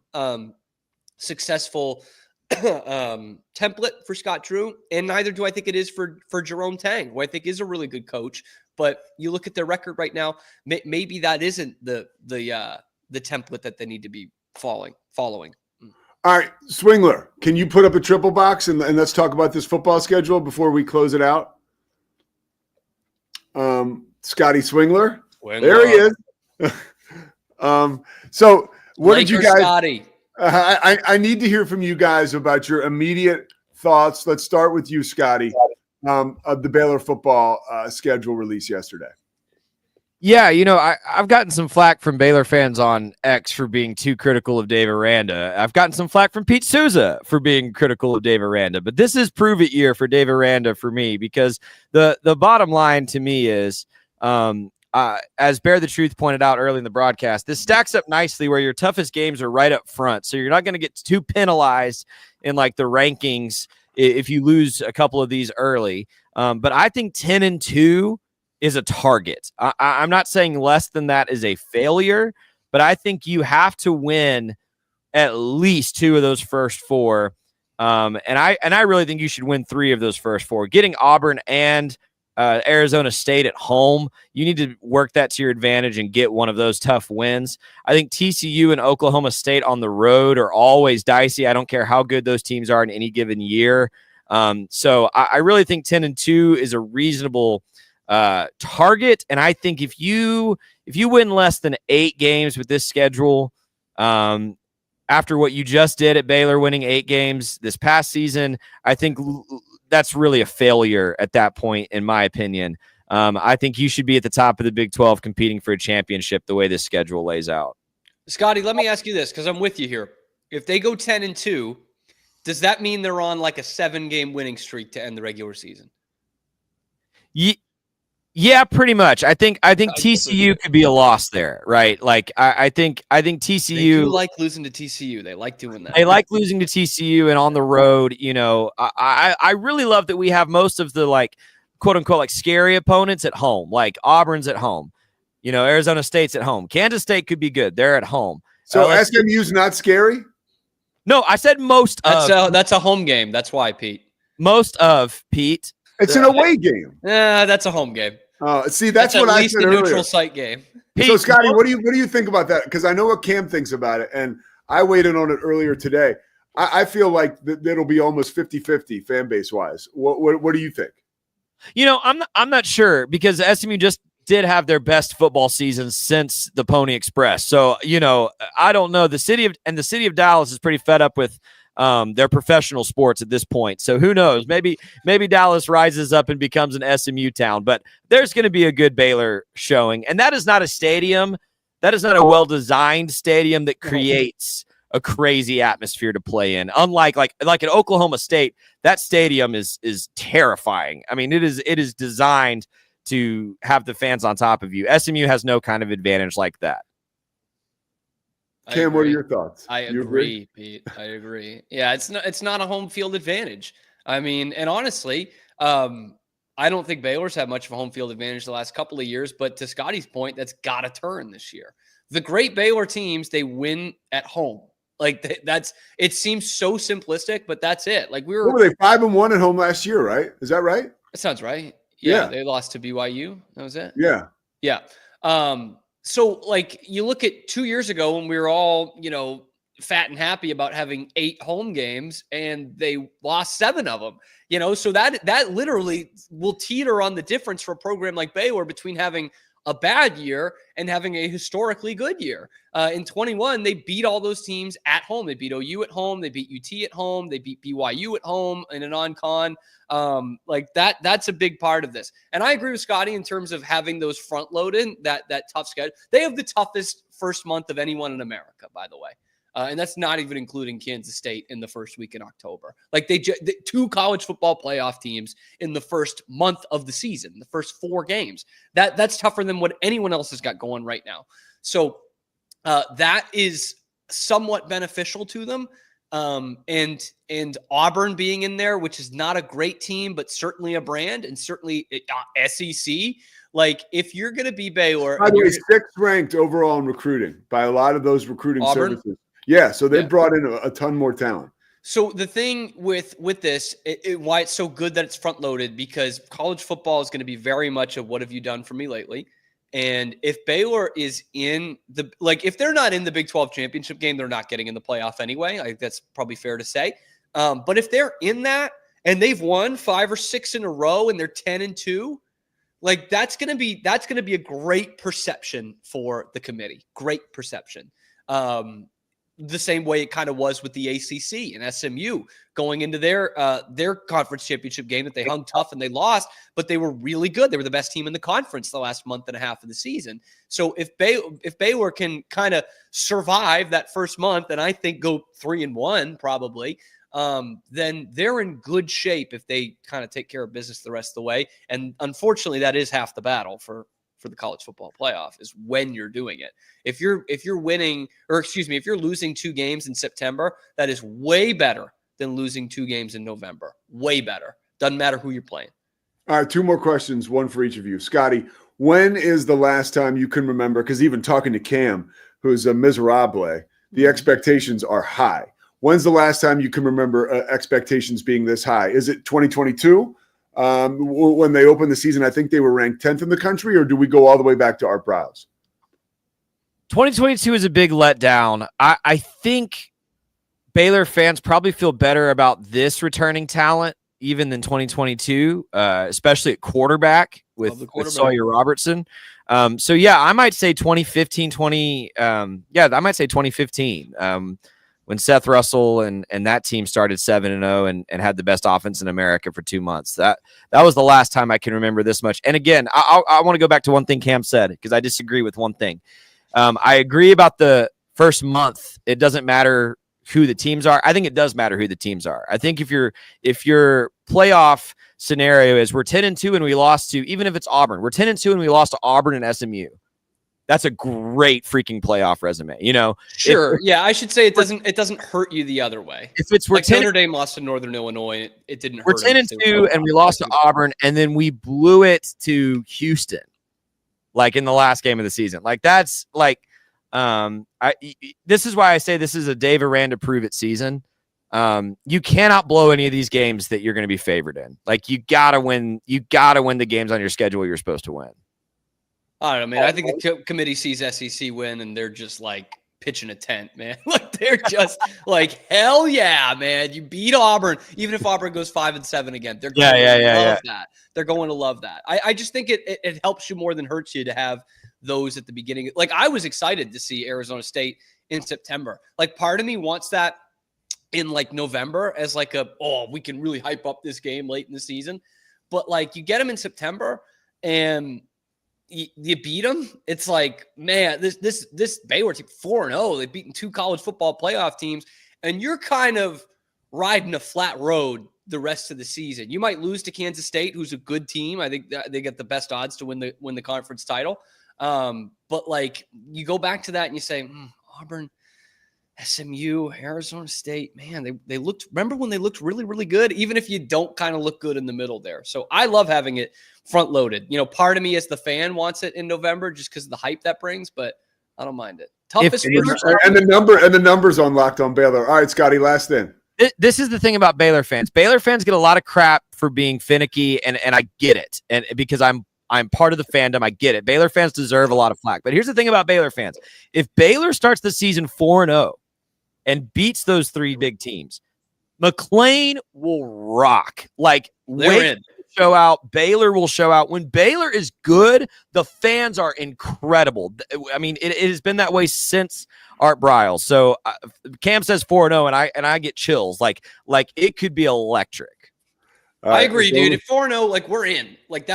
successful template for Scott Drew, and neither do I think it is for Jerome Tang, who I think is a really good coach. But you look at their record right now, maybe that isn't the template that they need to be following. All right, Swingler, can you put up a triple box and let's talk about this football schedule before we close it out? Scotty Swingler. There he is. So what did you guys? Scotty. I need to hear from you guys about your immediate thoughts. Let's start with you, Scotty, of the Baylor football schedule release yesterday. Yeah, I've gotten some flack from Baylor fans on X for being too critical of Dave Aranda. I've gotten some flack from Pete Sousa for being critical of Dave Aranda. But this is prove-it year for Dave Aranda for me, because the bottom line to me is, as Bear the Truth pointed out early in the broadcast, this stacks up nicely where your toughest games are right up front. So you're not going to get too penalized in like the rankings if you lose a couple of these early. But I think 10-2 is a target. I'm not saying less than that is a failure, but I think you have to win at least 2 of those first 4. And I really think you should win 3 of those first 4. Getting Auburn and Arizona State at home, you need to work that to your advantage and get one of those tough wins. I think TCU and Oklahoma State on the road are always dicey. I don't care how good those teams are in any given year. So I really think 10-2 is a reasonable target. And I think if you win less than 8 games with this schedule, after what you just did at Baylor, winning 8 games this past season, I think that's really a failure at that point, in my opinion. I think you should be at the top of the Big 12 competing for a championship the way this schedule lays out. Scotty, let me ask you this, because I'm with you here. If they go 10-2, does that mean they're on like a 7-game winning streak to end the regular season? Yeah, pretty much. I think TCU could be a loss there, right? Like I think TCU. They do like losing to TCU. They like doing that. They like losing to TCU and on the road. You know, I really love that we have most of the like quote unquote like scary opponents at home, like Auburn's at home. You know, Arizona State's at home. Kansas State could be good. They're at home. So SMU's not scary? No, I said most of. That's a home game. That's why, Pete. Most of, Pete. It's an away game. That's a home game. See, that's what I said a earlier. neutral site game. Pete, so, Scotty, what do you think about that? Because I know what Cam thinks about it, and I weighed in on it earlier today. I feel like it'll be almost 50-50 fan base wise. What do you think? You know, I'm not sure, because SMU just did have their best football season since the Pony Express. So, you know, I don't know. The city of Dallas is pretty fed up with their professional sports at this point. So who knows? Maybe Dallas rises up and becomes an SMU town, but there's going to be a good Baylor showing. And that is not a stadium. That is not a well-designed stadium that creates a crazy atmosphere to play in. Unlike like at Oklahoma State, that stadium is terrifying. I mean, it is designed to have the fans on top of you. SMU has no kind of advantage like that. Cam, what are your thoughts? I agree, Pete. I agree. Yeah, it's not a home field advantage. I mean, and honestly, I don't think Baylor's had much of a home field advantage the last couple of years, but to Scotty's point, that's got to turn this year. The great Baylor teams, they win at home. Like it seems so simplistic, but that's it. Like what were they 5-1 at home last year, right? Is that right? That sounds right. Yeah. They lost to BYU. That was it. Yeah. Yeah. So like you look at 2 years ago when we were all, you know, fat and happy about having 8 home games and they lost 7 of them, you know, so that literally will teeter on the difference for a program like Baylor between having a bad year and having a historically good year. In 21, they beat all those teams at home. They beat OU at home. They beat UT at home. They beat BYU at home in a non-con. Like that's a big part of this. And I agree with Scotty in terms of having those front loaded, that tough schedule. They have the toughest first month of anyone in America, by the way. And that's not even including Kansas State in the first week in October. Like the 2 college football playoff teams in the first month of the season, the first 4 games. That's tougher than what anyone else has got going right now. So that is somewhat beneficial to them. And Auburn being in there, which is not a great team, but certainly a brand and certainly SEC. Like if you're going to be Baylor, by the way, 6th ranked overall in recruiting by a lot of those recruiting Auburn? services. Yeah, so they brought in a ton more talent. So the thing with this, why it's so good that it's front loaded, because college football is going to be very much of what have you done for me lately. And if Baylor is in if they're not in the Big 12 championship game, they're not getting in the playoff anyway. I think that's probably fair to say. But if they're in that and they've won 5 or 6 in a row and they're 10-2, like that's going to be a great perception for the committee. Great perception. The same way it kind of was with the ACC and SMU going into their conference championship game that they hung tough and they lost, but they were really good. They were the best team in the conference the last month and a half of the season. So if Baylor can kind of survive that first month and I think go 3-1 probably, then they're in good shape if they kind of take care of business the rest of the way. And unfortunately, that is half the battle for the college football playoff is when you're doing it. If you're winning, or excuse me, if you're losing 2 games in September, that is way better than losing 2 games in November. Way better. Doesn't matter who you're playing. All right, 2 more questions, one for each of you. Scotty, when is the last time you can remember, because even talking to Cam, who's a miserable, the expectations are high. When's the last time you can remember expectations being this high? Is it 2022? When they opened the season, I think they were ranked 10th in the country, or do we go all the way back to Art Briles? 2022 is a big letdown. I think Baylor fans probably feel better about this returning talent even than 2022, especially at quarterback with Sawyer Robertson. So yeah, I might say 2015, I might say 2015, when Seth Russell and that team started 7-0 and had the best offense in America for 2 months. That was the last time I can remember this much. And again, I want to go back to one thing Cam said, because I disagree with one thing. I agree about the first month. It doesn't matter who the teams are. I think it does matter who the teams are. I think if your playoff scenario is we're 10-2 and we lost to, even if it's Auburn, we're 10-2 and we lost to Auburn and SMU. That's a great freaking playoff resume, you know. Sure, yeah, I should say it doesn't hurt you the other way. If it's like Notre Dame lost to Northern Illinois, it didn't hurt. We're 10-2 and we lost to Auburn, and then we blew it to Houston, like in the last game of the season. Like that's like, this is why I say this is a Dave Aranda prove it season. You cannot blow any of these games that you're going to be favored in. Like you gotta win the games on your schedule you're supposed to win. I don't know, man. I think the committee sees SEC win and they're just like pitching a tent, man. Like they're just like, hell yeah, man. You beat Auburn. Even if Auburn goes 5-7 again, they're going to love that. They're going to love that. I just think it helps you more than hurts you to have those at the beginning. Like I was excited to see Arizona State in September. Like part of me wants that in like November as like we can really hype up this game late in the season. But like you get them in September and you beat them. It's like, man, this Baylor team 4-0. They've beaten 2 college football playoff teams, and you're kind of riding a flat road the rest of the season. You might lose to Kansas State, who's a good team. I think they get the best odds to win the conference title. But like you go back to that and you say, Auburn, SMU, Arizona State, man, they looked. Remember when they looked really, really good, even if you don't kind of look good in the middle there. So I love having it front loaded. You know, part of me as the fan wants it in November just because of the hype that brings, but I don't mind it. Toughest and the numbers on Locked On Baylor. All right, Scotty, last thing. This is the thing about Baylor fans. Baylor fans get a lot of crap for being finicky, and I get it. And because I'm part of the fandom, I get it. Baylor fans deserve a lot of flack. But here's the thing about Baylor fans. If Baylor starts the season 4-0 and beats those 3 big teams, McLean will rock. Like, Wake show out. Baylor will show out. When Baylor is good, the fans are incredible. I mean, it has been that way since Art Briles. So Cam says 4-0, and I get chills. Like it could be electric. I agree, dude. At 4-0, like we're in. Like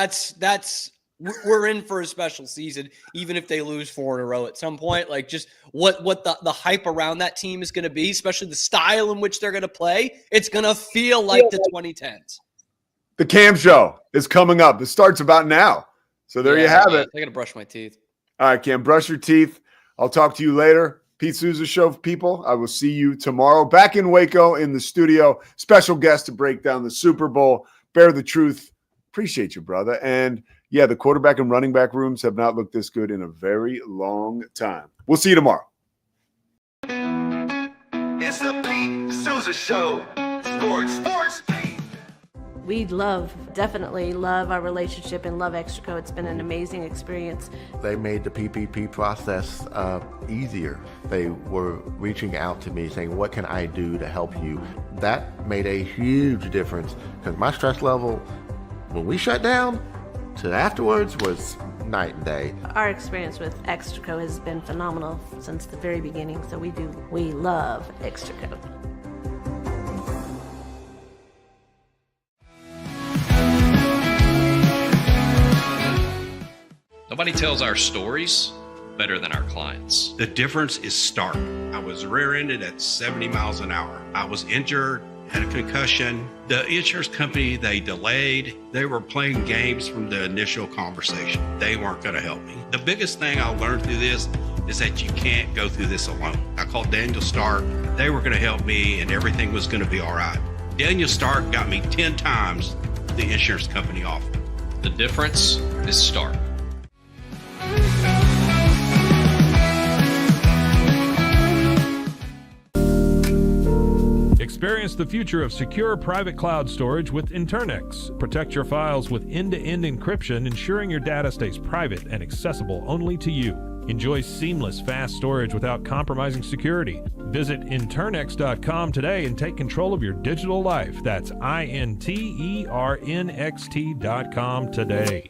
we're in for a special season, even if they lose 4 in a row at some point. Like just what the hype around that team is going to be, especially the style in which they're going to play. It's going to feel like the 2010s. The Cam Show is coming up. It starts about now. So there you have it. I got to brush my teeth. All right, Cam, brush your teeth. I'll talk to you later. Pete Sousa Show, people. I will see you tomorrow. Back in Waco in the studio. Special guest to break down the Super Bowl. Bear the truth. Appreciate you, brother. And yeah, the quarterback and running back rooms have not looked this good in a very long time. We'll see you tomorrow. It's the Pete Sousa Show. Sports. We definitely love our relationship and love Extraco. It's been an amazing experience. They made the PPP process easier. They were reaching out to me saying, what can I do to help you? That made a huge difference because my stress level, when we shut down, to afterwards was night and day. Our experience with Extraco has been phenomenal since the very beginning, so we love Extraco. Nobody tells our stories better than our clients. The difference is stark. I was rear-ended at 70 miles an hour. I was injured, had a concussion. The insurance company, they delayed. They were playing games from the initial conversation. They weren't going to help me. The biggest thing I learned through this is that you can't go through this alone. I called Daniel Stark. They were going to help me and everything was going to be all right. Daniel Stark got me 10 times the insurance company offered. The difference is Stark. Experience the future of secure private cloud storage with Internex. Protect your files with end-to-end encryption, ensuring your data stays private and accessible only to you. Enjoy seamless, fast storage without compromising security. Visit Internext.com today and take control of your digital life. That's INTERNXT.com today.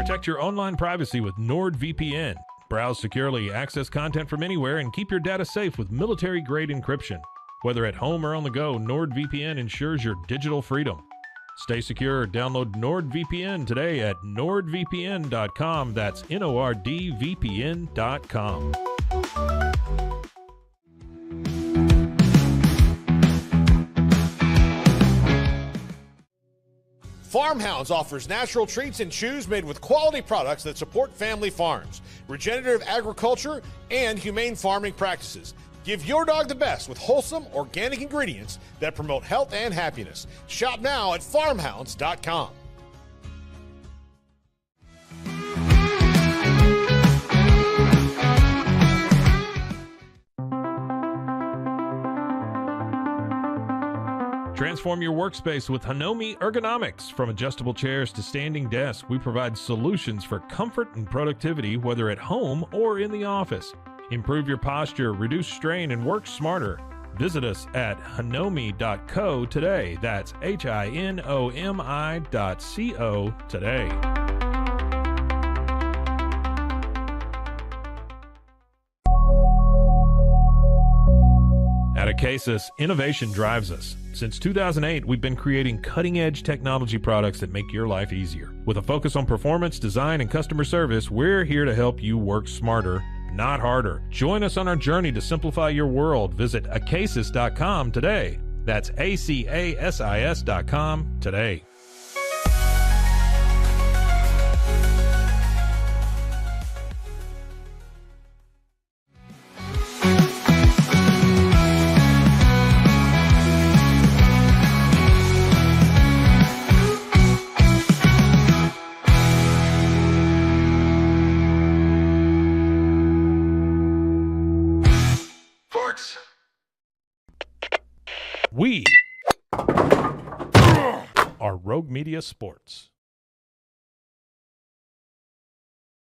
Protect your online privacy with NordVPN. Browse securely, access content from anywhere, and keep your data safe with military-grade encryption. Whether at home or on the go, NordVPN ensures your digital freedom. Stay secure. Download NordVPN today at nordvpn.com. That's NORDVPN.com. Farmhounds offers natural treats and chews made with quality products that support family farms, regenerative agriculture, and humane farming practices. Give your dog the best with wholesome, organic ingredients that promote health and happiness. Shop now at farmhounds.com. Transform your workspace with Hanomi Ergonomics. From adjustable chairs to standing desks, we provide solutions for comfort and productivity, whether at home or in the office. Improve your posture, reduce strain, and work smarter. Visit us at hanomi.co today. That's HINOMI.co today. At Acasis, innovation drives us. Since 2008, we've been creating cutting-edge technology products that make your life easier. With a focus on performance, design, and customer service, we're here to help you work smarter, not harder. Join us on our journey to simplify your world. Visit acasis.com today. That's ACASIS.com today. We are Rogue Media Sports.